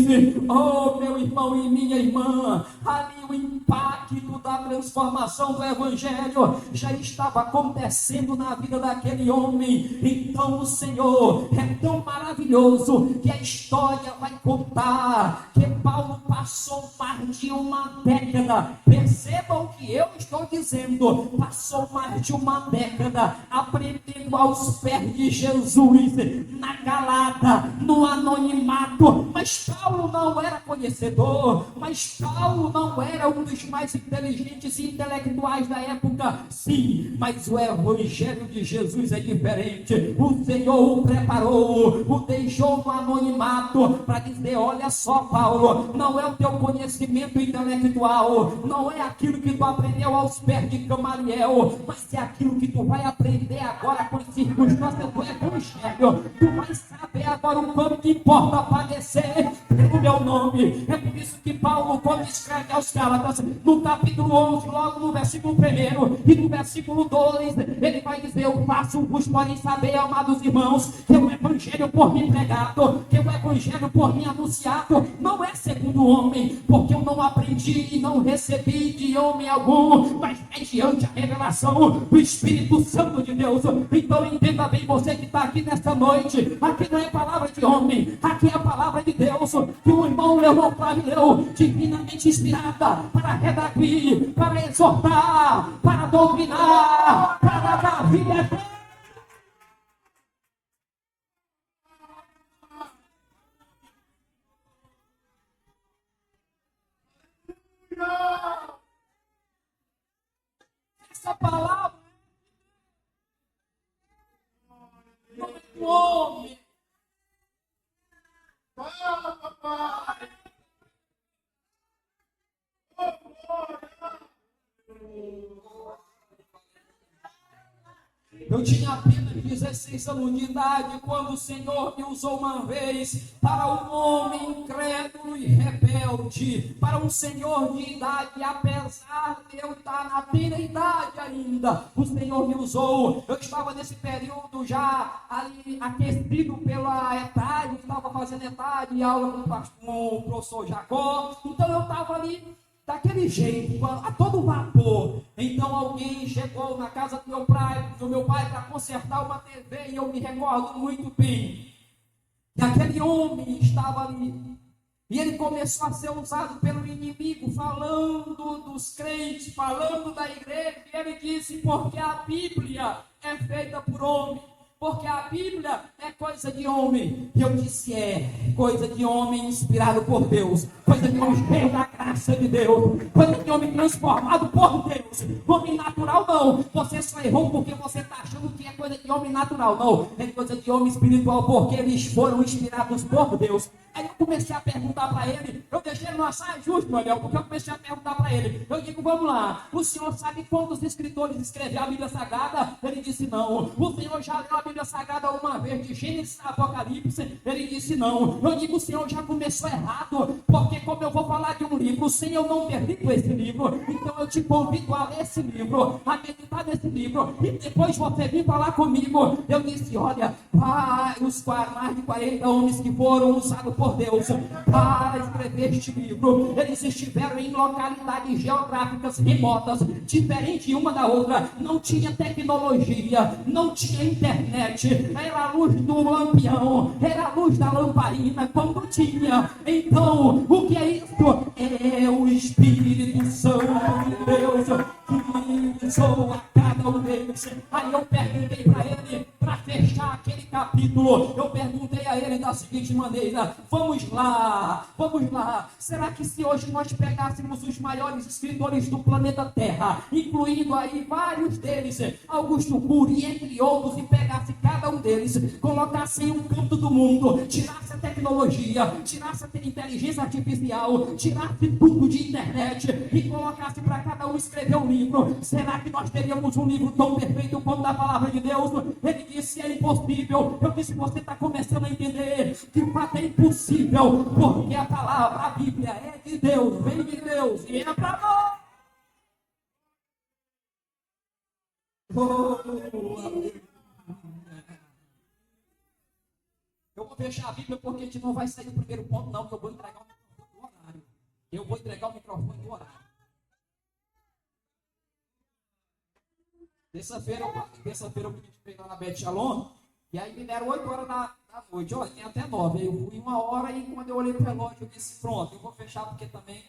Oh, meu irmão e minha irmã, ali o impacto da transformação do Evangelho já estava acontecendo na vida daquele homem. Então o Senhor é tão maravilhoso que a história vai contar que Paulo passou mais de uma década. Percebam o que eu estou dizendo, passou mais de uma década aprendendo aos pés de Jesus, na calada, no anonimato. Mas Paulo não era conhecedor, mas Paulo não era um dos mais inteligentes e intelectuais da época, sim, mas o Evangelho de Jesus é diferente. O Senhor o preparou, o deixou no anonimato para dizer: olha só, Paulo, não é o teu conhecimento intelectual, não é aquilo que tu aprendeu aos pés de Gamaliel, mas é aquilo que tu vai aprender agora com as circunstâncias do Evangelho. Tu vai saber agora o quanto importa padecer pelo meu nome. É por isso que Paulo, quando escreve aos Gálatas, no capítulo 11, logo no versículo 1 e no versículo 2, ele vai dizer: eu faço-vos, porém, saber, amados irmãos, que o Evangelho por mim pregado, que o Evangelho por mim anunciado, não é segundo o homem, porque eu não aprendi e não recebi de homem algum, mas mediante a revelação do Espírito Santo de Deus. Então entenda bem, você que está aqui nesta noite, aqui não é palavra de homem, aqui é a palavra de Deus, que o irmão levou para leu, divinamente inspirada, para redarguir, para exortar, para doutrinar, para dar vida. Essa palavra não é do homem. Eu tinha apenas 16 anos de idade quando o Senhor me usou uma vez para um homem incrédulo e rebelde, para um senhor de idade, apesar de eu estar na plena idade ainda, o Senhor me usou. Eu estava nesse período já ali aquecido pela ETAD, estava fazendo ETAD, aula com o professor Jacó, então eu estava ali daquele jeito, a todo vapor. Então alguém chegou na casa do meu pai para consertar uma TV, e eu me recordo muito bem que aquele homem estava ali, e ele começou a ser usado pelo inimigo, falando dos crentes, falando da igreja, e ele disse: porque a Bíblia é feita por homem, porque a Bíblia é coisa de homem. E eu disse: é coisa de homem inspirado por Deus, coisa de homem cheio da graça de Deus, coisa de homem transformado por Deus. Homem natural não, você só errou porque você está achando que é coisa de homem natural. Não, é coisa de homem espiritual, porque eles foram inspirados por Deus. Aí eu comecei a perguntar para ele, eu deixei ele numa saia justa, meu Deus, porque eu comecei a perguntar para ele. Eu digo, vamos lá, o senhor sabe quantos escritores escreveram a Bíblia Sagrada? Ele disse não. O senhor já leu a Bíblia Sagrada uma vez, de Gênesis a Apocalipse? Ele disse não. Eu digo, o senhor já começou errado, porque como eu vou falar de um livro, sem eu não ter lido esse livro, então eu te convido a ler esse livro, a meditar nesse livro, e depois você vir falar comigo. Eu disse, olha, os mais de 40 homens que foram usados por Deus para escrever este livro, eles estiveram em localidades geográficas remotas, diferente uma da outra, não tinha tecnologia, não tinha internet, era a luz do lampião, era a luz da lamparina, quando tinha. Então, o que é isso? É o Espírito Santo de Deus que usou a cada um deles. Aí eu perguntei para ele, para fechar aquele capítulo, eu perguntei a ele da seguinte maneira: vamos lá, será que se hoje nós pegássemos os maiores escritores do planeta Terra, incluindo aí vários deles, Augusto Cury, entre outros, e pegasse cada um deles, colocasse em um canto do mundo, tirasse a tecnologia, tirasse a inteligência artificial, tirasse tudo de internet e colocasse para cada um escrever um livro, será que nós teríamos um livro tão perfeito quanto a palavra de Deus? Ele disse, é impossível. Eu disse, você está começando a entender que de fato é impossível, porque a palavra, a Bíblia é de Deus, vem de Deus e é para nós. Eu vou fechar a Bíblia porque a gente não vai sair do primeiro ponto, não, que eu vou entregar o microfone do horário. Eu vou entregar o microfone do horário. Terça-feira eu pedi para pegar na Beth Shalom, e aí me deram 8 horas da noite. Olha, tem até 9. Aí eu fui 1 hora e quando eu olhei para o relógio, eu disse, pronto, eu vou fechar porque também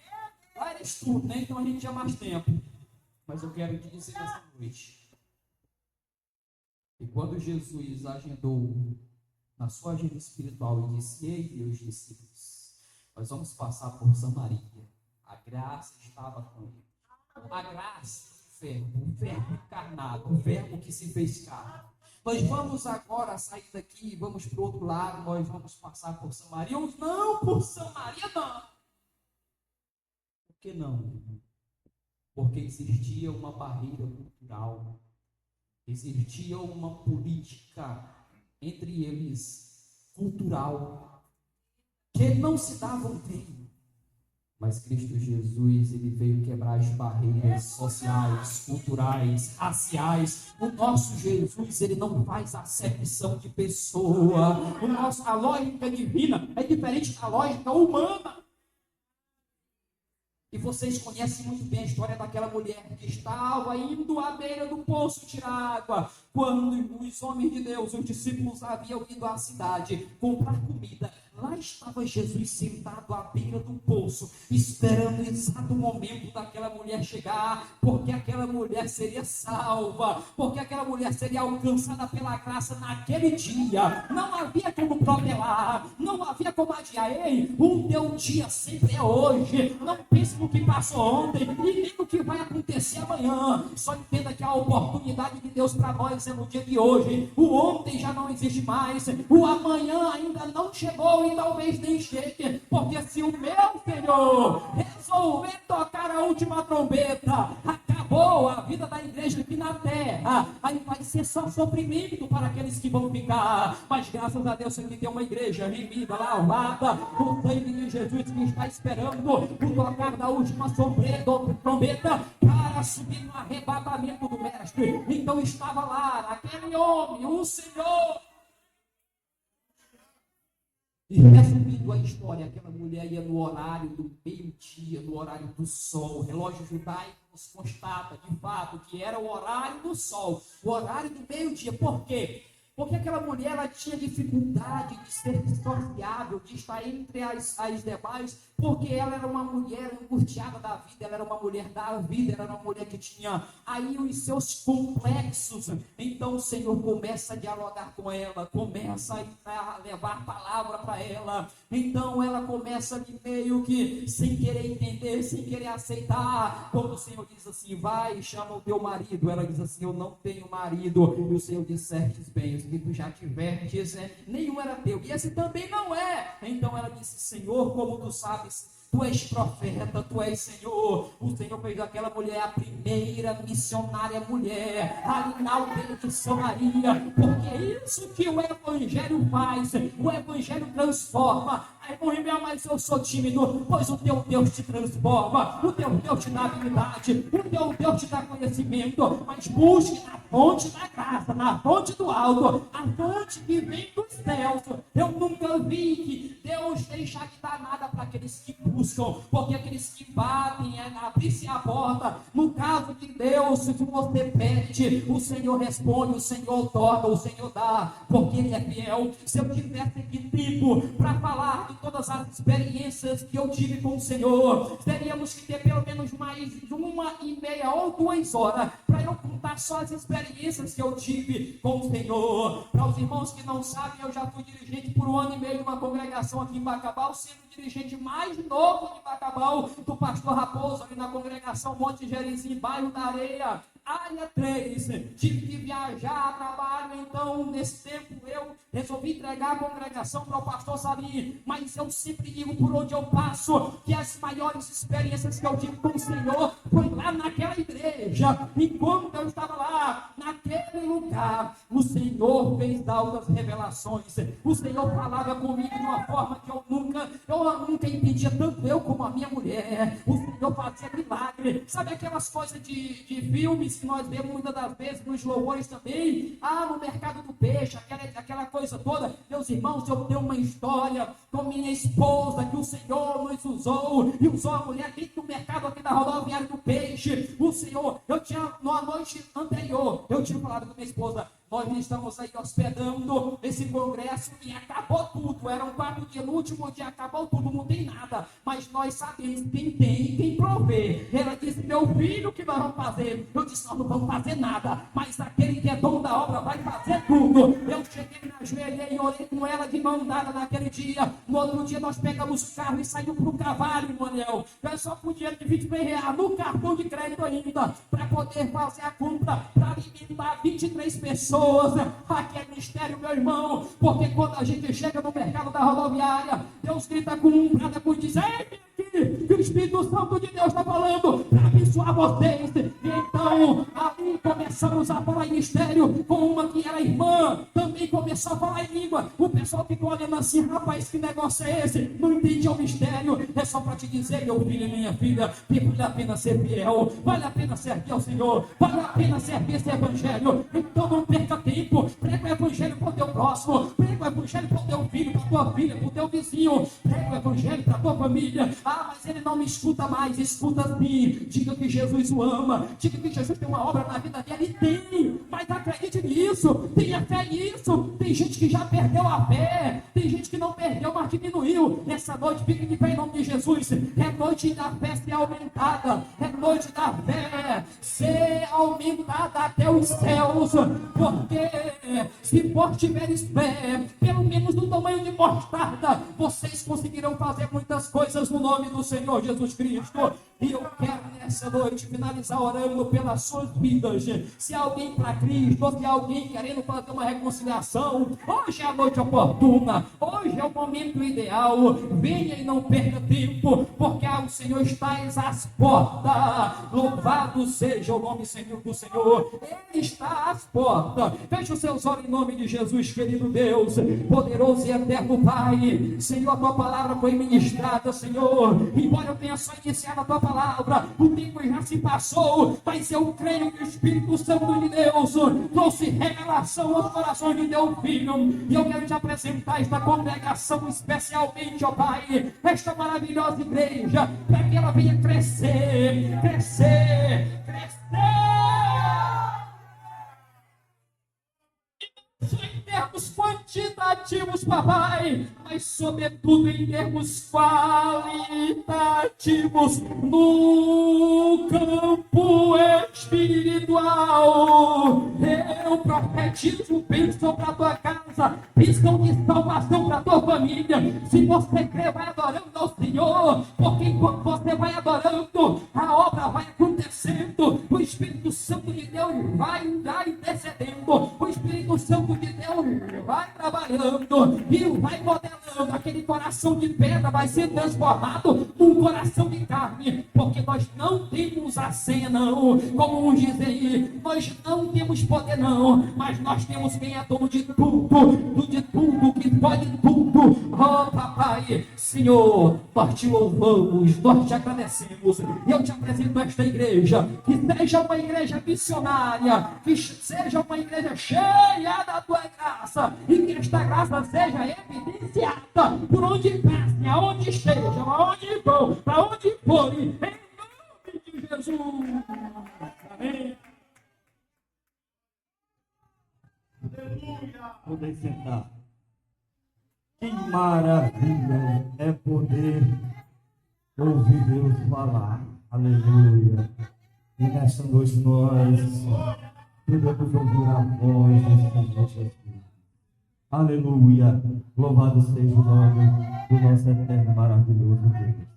lá era estudo, né? Então a gente tinha mais tempo. Mas eu quero te dizer nessa noite. E quando Jesus agendou na sua agenda espiritual e disse, ei, meus discípulos, nós vamos passar por Samaria. A graça estava com ele. A graça, o verbo encarnado, o verbo que se fez carne. Nós vamos agora sair daqui, vamos para o outro lado, nós vamos passar por Samaria. Uns, não, por Samaria não. Por que não? Porque existia uma barreira cultural, existia uma política entre eles, cultural, que não se davam bem. Mas Cristo Jesus, ele veio quebrar as barreiras sociais, culturais, raciais. O nosso Jesus, ele não faz acepção de pessoa. A lógica divina é diferente da lógica humana. E vocês conhecem muito bem a história daquela mulher que estava indo à beira do poço tirar água. Quando os homens de Deus, os discípulos, haviam ido à cidade comprar comida, lá estava Jesus sentado à beira do poço, esperando o exato momento daquela mulher chegar, porque aquela mulher seria salva, porque aquela mulher seria alcançada pela graça naquele dia. Não havia como protelar, não havia como adiar. Ei, o teu dia sempre é hoje. Não pense no que passou ontem e nem no que vai acontecer amanhã. Só entenda que a oportunidade de Deus para nós é no dia de hoje. O ontem já não existe mais, o amanhã ainda não chegou e talvez nem chegue, porque se o meu Senhor resolver tocar a última trombeta, acabou a vida da igreja aqui na terra. Aí vai ser só sofrimento para aqueles que vão ficar, mas graças a Deus que tem uma igreja remida, lavada no sangue de Jesus, que está esperando o tocar da última trombeta para subir no arrebatamento do mestre. Então estava lá aquele homem, o Senhor. E resumindo a história, aquela mulher ia no horário do meio-dia, no horário do sol. O relógio judaico nos constata, de fato, que era o horário do sol, o horário do meio-dia. Por quê? Porque aquela mulher, ela tinha dificuldade de ser sociável, de estar entre as demais porque ela era uma mulher angustiada da vida, ela era uma mulher da vida, ela era uma mulher que tinha aí os seus complexos. Então o Senhor começa a dialogar com ela, começa a levar a palavra para ela. Então ela começa de meio que sem querer entender, sem querer aceitar. Quando o Senhor diz assim, vai, chama o teu marido, ela diz assim, eu não tenho marido. E o Senhor disseste bem, os que tu já tivertes, nenhum era teu, e esse também não é. Então ela disse, Senhor, como tu sabes, tu és profeta, tu és Senhor. O Senhor fez daquela mulher a primeira missionária mulher ali na aldeia de Samaria, porque é isso que o Evangelho faz. O Evangelho transforma. Aí, irmão, mas eu sou tímido, pois o teu Deus te transforma, o teu Deus te dá habilidade, o teu Deus te dá conhecimento, mas busque na fonte da graça, na fonte do alto, a fonte que vem dos céus. Eu nunca vi que Deus deixa de dar nada para aqueles que buscam, porque aqueles que batem, abrir-se a porta. No caso de Deus, se você pede, o Senhor responde, o Senhor torna, o Senhor dá, porque Ele é fiel. Se eu tivesse aqui tempo para falar de todas as experiências que eu tive com o Senhor, teríamos que ter pelo menos mais de 1h30 ou 2 horas para eu contar só as experiências que eu tive com o Senhor. Para os irmãos que não sabem, eu já fui dirigente por 1 ano e meio de uma congregação aqui em Bacabal, sendo dirigente mais novo de Bacabal, do pastor Raposo, ali na congregação Monte Gerizinho, bairro da Areia, área 3, tive que viajar a trabalho. Então nesse tempo eu resolvi entregar a congregação para o pastor Salim, mas eu sempre digo por onde eu passo, que as maiores experiências que eu tive com o Senhor foi lá naquela igreja. Enquanto eu estava lá, naquele lugar, o Senhor fez altas revelações, o Senhor falava comigo de uma forma que eu nunca entendia, tanto eu como a minha mulher. O Senhor fazia milagre, sabe aquelas coisas de filmes que nós vemos muitas das vezes nos louvores também, no mercado do peixe, aquela coisa toda. Meus irmãos, eu tenho uma história com minha esposa, que o Senhor nos usou, e usou a mulher dentro do mercado aqui da rodoviária do peixe. O Senhor, na noite anterior, eu tinha falado com minha esposa, nós estamos aí hospedando esse congresso e acabou tudo. Eram 4 dias, no último dia acabou tudo, não tem nada. Mas nós sabemos quem tem, quem provê. Ela disse, meu filho, o que nós vamos fazer? Eu disse, nós não vamos fazer nada, mas aquele que é dono da obra vai fazer tudo. Eu cheguei na joelha e orei com ela de mão dada naquele dia. No outro dia nós pegamos o carro e saímos para o Cavalho, Manuel. Eu só com dinheiro de 20 mil reais no cartão de crédito ainda, para poder fazer a compra, para alimentar 23 pessoas. Aqui é mistério, meu irmão, porque quando a gente chega no mercado da rodoviária, Deus grita com um brada com diz, que o Espírito Santo de Deus está falando para abençoar vocês. E então, ali começamos a falar em mistério com uma que era irmã, também começou a falar em língua. O pessoal ficou olhando assim, rapaz, que negócio é esse? Não entendi o mistério. É só para te dizer, meu filho e minha filha, que vale a pena ser fiel, vale a pena servir ao Senhor, vale a pena servir esse evangelho. Então não perca tempo, prega o evangelho para o teu próximo, prega o evangelho para o teu filho, para a tua filha, para o teu vizinho, prega o evangelho para a tua família. Mas ele não me escuta mais, escuta sim. Diga que Jesus o ama, diga que Jesus tem uma obra na vida dele, tem, mas acredite nisso, tenha fé nisso. Tem gente que já perdeu a fé, tem gente que não perdeu, mas diminuiu. Nessa noite, fique de pé em nome de Jesus. É noite da fé ser aumentada, é noite da fé ser aumentada até os céus, porque se vós tiveres fé, pelo menos do tamanho de mostarda, vocês conseguirão fazer muitas coisas no nome do Senhor Jesus Cristo. E eu quero nessa noite finalizar orando pelas suas vidas. Se alguém para Cristo, ou se alguém querendo fazer uma reconciliação, hoje é a noite oportuna, hoje é o momento ideal. Venha e não perca tempo, porque o Senhor está às portas. Louvado seja o nome do Senhor, Ele está às portas. Feche os seus olhos em nome de Jesus, querido Deus, poderoso e eterno Pai. Senhor, a tua palavra foi ministrada, Senhor. Embora eu tenha só iniciado a tua palavra, o tempo já se passou, mas eu creio que o Espírito Santo de Deus trouxe revelação aos corações de teu filho. E eu quero te apresentar esta congregação especialmente, ó Pai, esta maravilhosa igreja, para que ela venha crescer, crescer, crescer. Só termos quantitativos, papai, mas sobretudo em termos qualitativos no campo espiritual. Eu profetizo bênção para tua casa, bênção de salvação para tua família. Se você crê, vai adorando ao Senhor, porque enquanto você vai adorando, a obra vai acontecendo. O Espírito Santo de Deus vai intercedendo, o Espírito Santo de Deus vai trabalhando e vai modelando. Aquele coração de pedra vai ser transformado num coração de carne, porque nós não temos a senha, não. Como uns dizem aí, nós não temos poder, não, mas nós temos quem é dono de tudo, que pode tudo. Oh, papai, Senhor, nós te louvamos, nós te agradecemos. Eu te apresento esta igreja, que seja uma igreja missionária, que seja uma igreja cheia da tua graça, e que esta graça seja evidenciada por onde passem, aonde estejam, aonde vão, para onde forem, em nome de Jesus. Amém. Podem sentar. Que maravilha é poder ouvir Deus falar. Aleluia. E nesta noite nós podemos ouvir a voz do Senhor Jesus. Aleluia. Louvado seja o nome do nosso eterno e maravilhoso Deus.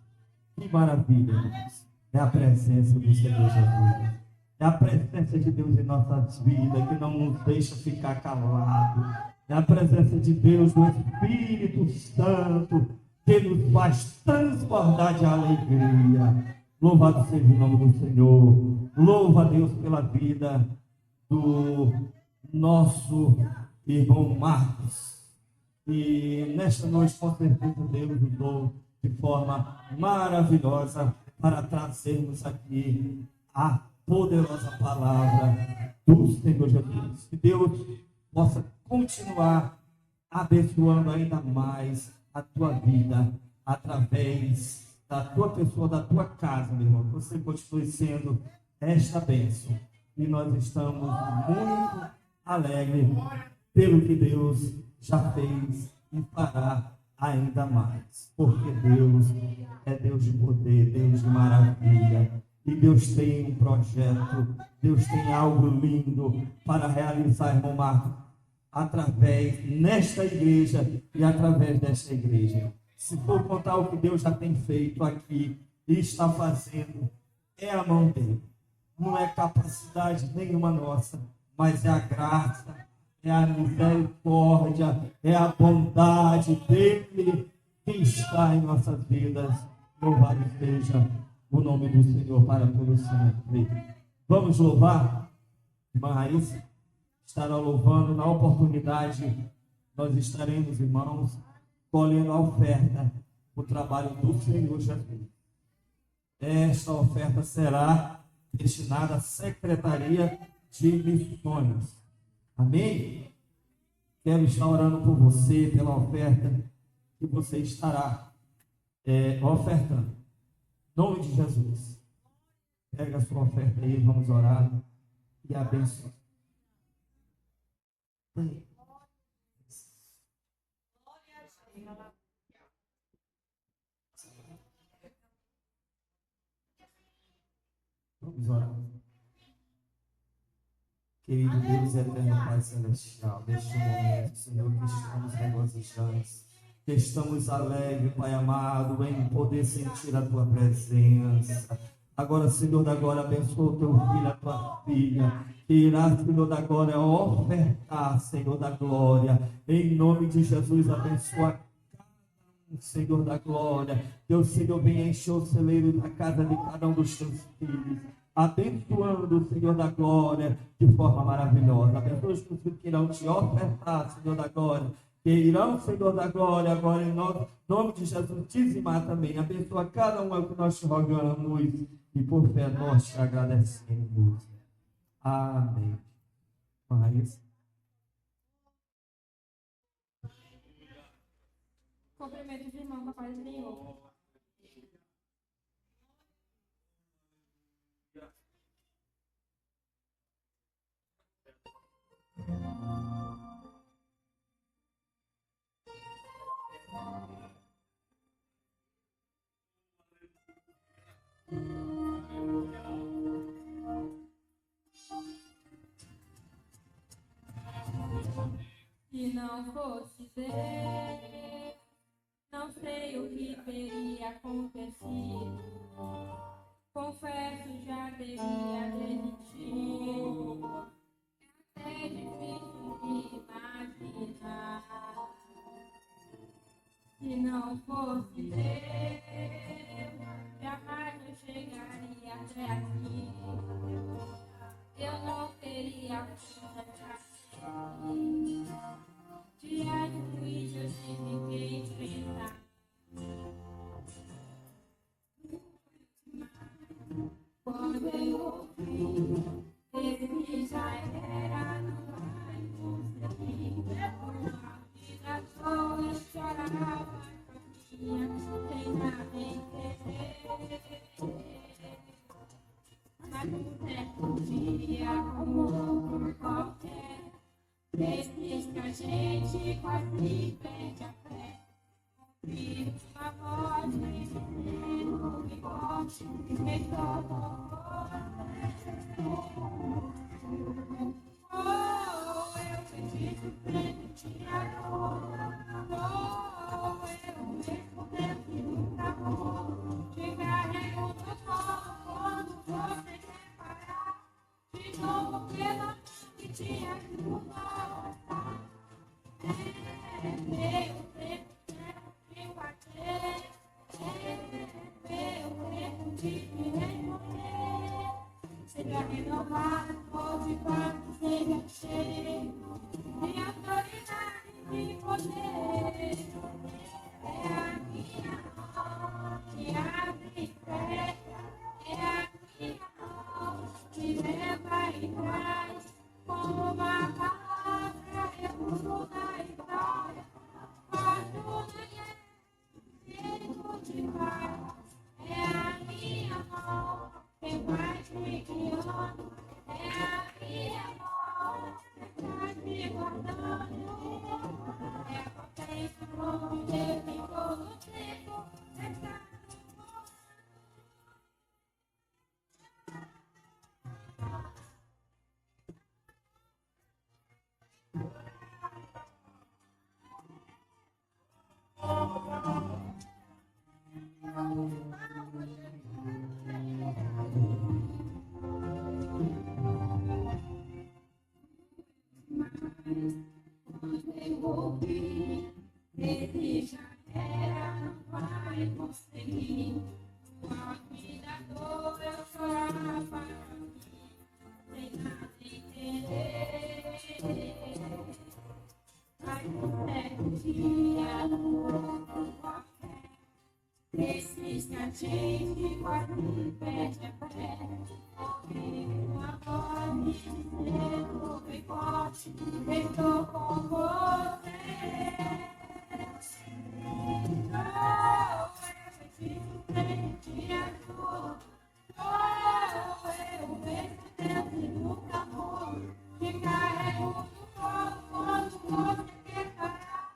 Que maravilha, Deus. É a presença do Senhor Jesus. É a presença de Deus em nossas vidas, que não nos deixa ficar calado. É a presença de Deus, do Espírito Santo, que nos faz transbordar de alegria. Louvado seja o nome do Senhor. Louva a Deus pela vida do nosso irmão Marcos. E nesta noite, com certeza, Deus usou de forma maravilhosa para trazermos aqui a poderosa palavra do Senhor Jesus. Que Deus possa continuar abençoando ainda mais a tua vida através da tua pessoa, da tua casa, meu irmão. Que você continue sendo esta bênção. E nós estamos muito alegres pelo que Deus já fez e fará ainda mais. Porque Deus é Deus de poder, Deus de maravilha. E Deus tem um projeto, Deus tem algo lindo para realizar, irmão Marcos, através nesta igreja e através desta igreja. Se for contar o que Deus já tem feito aqui e está fazendo, é a mão dele. Não é capacidade nenhuma nossa, mas é a graça, é a misericórdia, é a bondade dele que está em nossas vidas. Louvado seja o nome do Senhor para todo sempre. Vamos louvar, mas estará louvando na oportunidade. Nós estaremos, irmãos, colhendo a oferta, o trabalho do Senhor Jesus. Esta oferta será destinada à Secretaria de Missões. Amém? Quero estar orando por você, pela oferta que você estará ofertando. Em nome de Jesus. Pega a sua oferta aí, vamos orar e abençoe. Vamos orar. Querido Deus eterno, Pai Celestial, neste momento, Senhor, que estamos regozijantes, que estamos alegres, Pai amado, em poder sentir a Tua presença. Agora, Senhor da glória, abençoa o Teu filho, a Tua filha, que irá, Senhor da glória, ofertar, Senhor da glória, em nome de Jesus, abençoa Senhor da glória, que o Senhor venha encher o celeiro da casa de cada um dos teus filhos, abençoando o Senhor da glória de forma maravilhosa. Abençoa os teus filhos que irão te ofertar, Senhor da glória, que irão, Senhor da glória, agora em nome de Jesus, dizimar também. Abençoa cada um, é o que nós te rogamos e por fé nós te agradecemos. Amém. Mas Cumprimento os irmãos da paz do Senhor. Se não fosse Deus, não sei o que teria acontecido. Confesso, já teria desistido. É difícil de imaginar. Se não fosse Deus, jamais eu chegaria até aqui. Eu não teria força pra ir. Dias ruins eu tive que enfrentar. Quando eu ouvi, ele já era, não vai conseguir. Uma vida toda eu chorava, sem nada entender. Mas um certo dia, como por qualquer, desses que a gente quase perde a fé. Ouvi uma voz me dizendo que goste, que todo oh, eu acredito que agora. Oh, eu mesmo Deus que nunca vou. Te carrego no colo quando você quer parar. De novo pela mão que te ajuda a voltar. É meu tempo de bater. É meu tempo de me responder. Seja renovado, volte para seja cheio de autoridade e poder. É a minha mão que abre e fecha. É a minha mão que leva e traz. Com uma palavra eu mudo a história. Faço tempo de paz. É a minha mão que vai me guiando. É a minha mão que vai me guardando. É a potência como Deus em todo tempo. Eu ouvi, ele já era, não vai conseguir. Uma vida toda eu chorava, sem nada entender. Mas um certo dia, no mundo qualquer, esses que a gente quase perde a fé. Ouvi uma voz me dizendo bem forte, estou com você. Oh, eu preciso te ajudo. Oh, eu vejo Deus e nunca vou. Te carrego no colo quando você quer parar.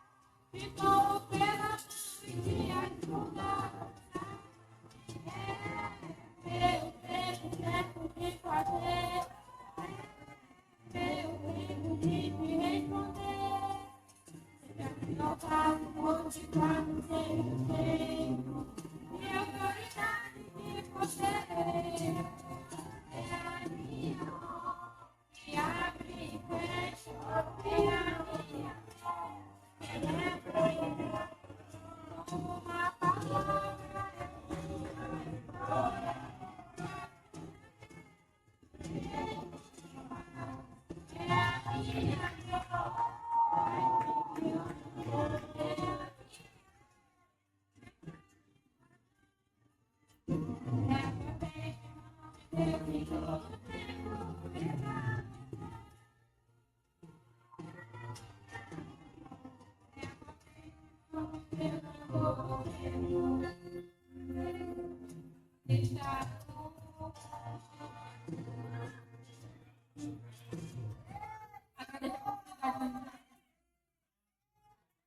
Te tomo pela mão e te ajuda a voltar. Meu tempo certo de fazer. Meu tempo de me responder. Seja renovado, multiplicado, sem tempo. E autoridade de poder. É a minha mão que abre e fecha. É a minha mão que leva e traz. Uma palavra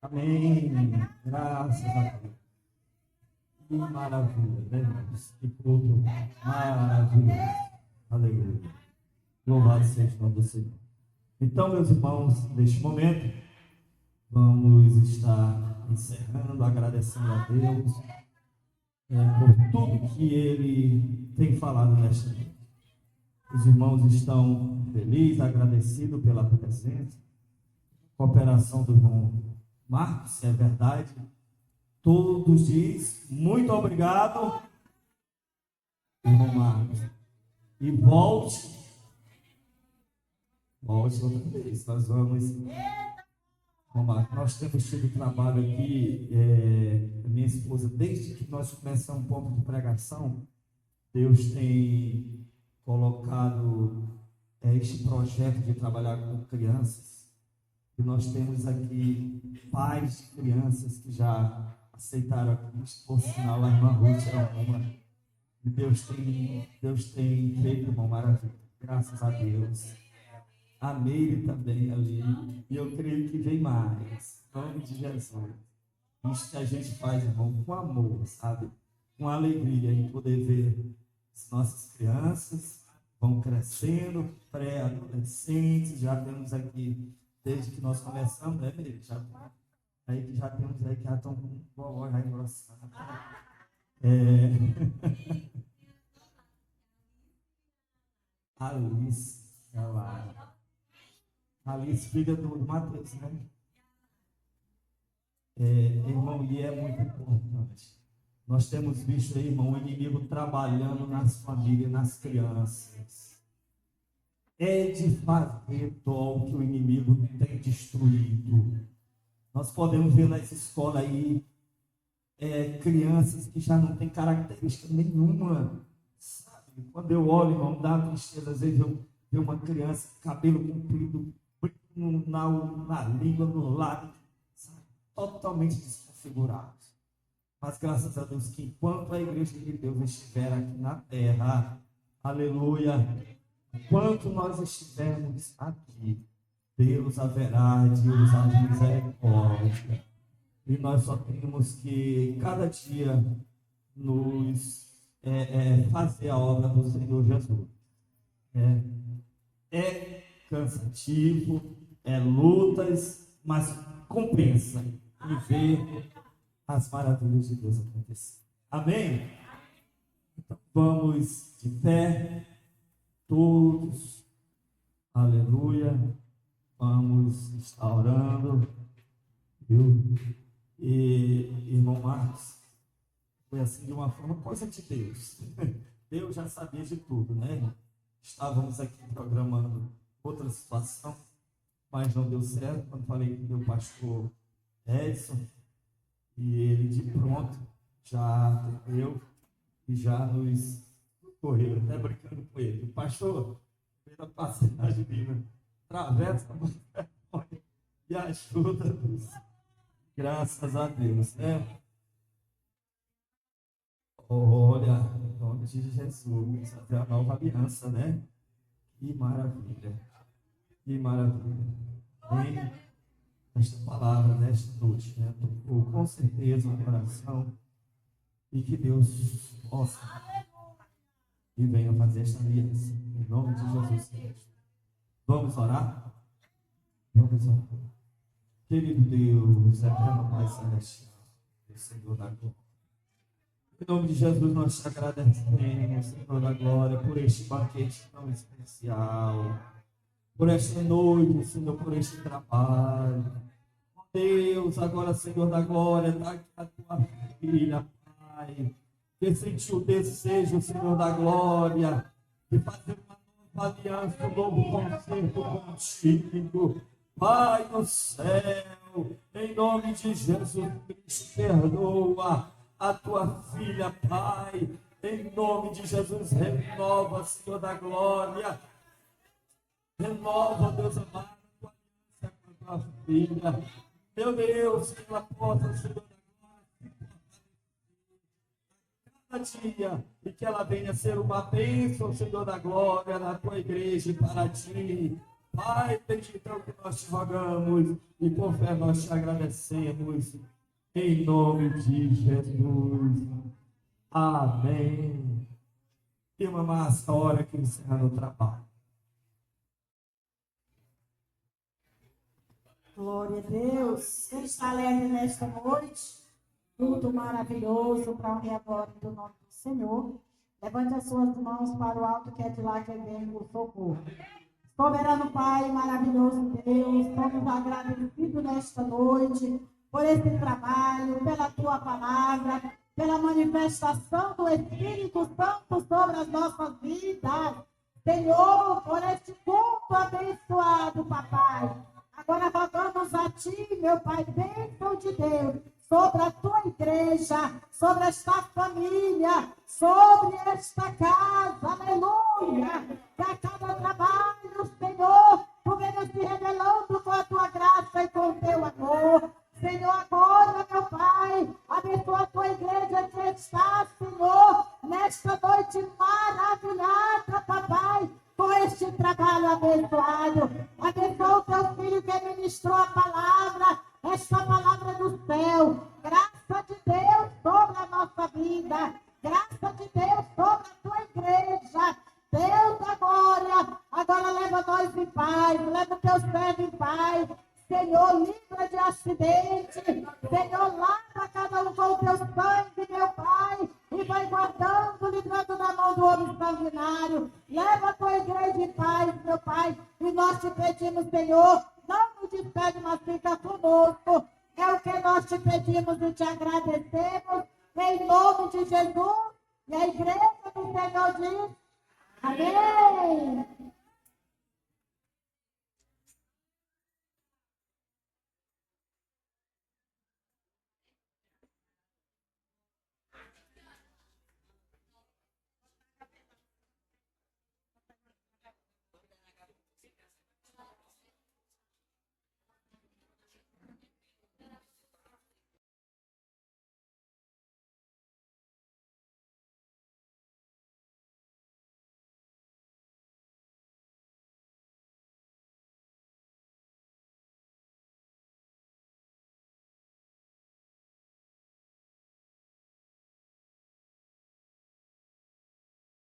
Amém. Graças a Deus. Que maravilha, né, irmãos? Que culto maravilhoso. Aleluia. Louvado seja o nome do Senhor. Então, meus irmãos, neste momento, Vamos estar encerrando, agradecendo a Deus por tudo que Ele tem falado nesta noite. Os irmãos estão felizes, agradecidos pela presença, cooperação do irmão Marcos, é verdade. Todos diz muito obrigado, irmão Marcos. E volte outra vez. Nós vamos. Irmão Marcos, nós temos tido trabalho aqui, minha esposa, desde que nós começamos um pouco de pregação, Deus tem colocado este projeto de trabalhar com crianças. E nós temos aqui pais de crianças que já aceitaram a Cristo, por sinal, a irmã Ruth é uma. E Deus tem feito, irmão, maravilha. Graças a Deus. A Meire também ali. E eu creio que vem mais. Em nome de Jesus. Isso que a gente faz, irmão, com amor, sabe? Com alegria em poder ver as nossas crianças vão crescendo, pré-adolescentes, já temos aqui, desde que nós começamos, né, Meire? Já temos aí que já estão com vovó já engrossada. Alice, Alice, filha do Matheus, né? Irmão, e é muito importante. Nós temos visto aí, irmão, o inimigo trabalhando nas famílias, nas crianças. É de fazer dó que o inimigo tem destruído. Nós podemos ver nas escolas aí crianças que já não têm característica nenhuma. Sabe? Quando eu olho, irmão, dá tristeza. Às vezes eu vejo uma criança, cabelo comprido, na língua, no lábio, sabe? Totalmente desconfigurado. Mas graças a Deus que enquanto a igreja de Deus estiver aqui na terra, aleluia, enquanto nós estivermos aqui, Deus haverá de usar misericórdia. E nós só temos que, cada dia, nos fazer a obra do Senhor Jesus. É cansativo, lutas, mas compensa em ver as maravilhas de Deus acontecer. Amém? Então, vamos de pé, todos, aleluia, vamos estar orando, viu? E, irmão Marcos, foi assim de uma forma, coisa de Deus. Deus já sabia de tudo, né? Estávamos aqui programando outra situação, mas não deu certo. Quando falei com o meu pastor Edson, e ele de pronto já atendeu e já nos correu, até brincando com ele. O pastor fez a passagem divina, atravessa e ajuda-nos. Graças a Deus, né? Olha, em nome de Jesus, até a nova aliança, né? Que maravilha, que maravilha. Amém? Esta palavra nesta noite, né? Tocou com certeza o coração e que Deus possa e venha fazer esta aliança em nome de Jesus Cristo. Vamos orar? Vamos orar. Querido Deus, eterno Pai Celestial, Senhor da glória. Em nome de Jesus nós te agradecemos, Senhor da glória, por este banquete tão especial, por esta noite, Senhor, por este trabalho. Deus, agora, Senhor da glória, dá aqui a tua filha, Pai, que sentiu o desejo, Senhor da glória, de fazer uma nova aliança, um novo concerto contigo. Pai do céu, em nome de Jesus Cristo, perdoa a tua filha, Pai, em nome de Jesus, renova, Senhor da glória, renova, Deus amado, a tua aliança com a tua filha, meu Deus, que ela possa, Senhor da glória, cada dia, e que ela venha ser uma bênção, Senhor da glória, na tua igreja e para ti. Pai, bendito é o que nós te rogamos e por fé nós te agradecemos. Em nome de Jesus. Amém. Irmã Márcia, a hora que encerra no trabalho. Glória a Deus. Quem está alegre nesta noite? Culto maravilhoso para honra e glória do nome do Senhor. Levante as suas mãos para o alto, que é de lá que vem o socorro. Soberano Pai, maravilhoso Deus, estamos agradecidos nesta noite por esse trabalho, pela tua palavra, pela manifestação do Espírito Santo sobre as nossas vidas. Senhor, por este culto abençoado, papai. Agora rogamos a ti, meu Pai, bênção de Deus, sobre a tua igreja, sobre esta família, sobre esta casa, aleluia. Que a cada trabalho, Senhor, tu venha se revelando com a tua graça e com o teu amor. Senhor, agora, meu Pai, abençoa a tua igreja que está, Senhor, nesta noite maravilhada, papai, com este trabalho abençoado. Abençoa o teu filho que ministrou a palavra, esta palavra do céu. Graça de Deus sobre a nossa vida, graça de Deus sobre a tua igreja. Deus da glória, agora leva nós em paz, leva o teu servo em paz. Senhor, livra de acidente. Senhor, lava cada um com o teu sangue, meu Pai, e vai guardando, livrando da mão do homem sanguinário. Leva a tua igreja em paz, meu Pai, e nós te pedimos, Senhor, não nos despede, mas fica conosco. É o que nós te pedimos e te agradecemos, em nome de Jesus. E a igreja do Senhor diz, amém.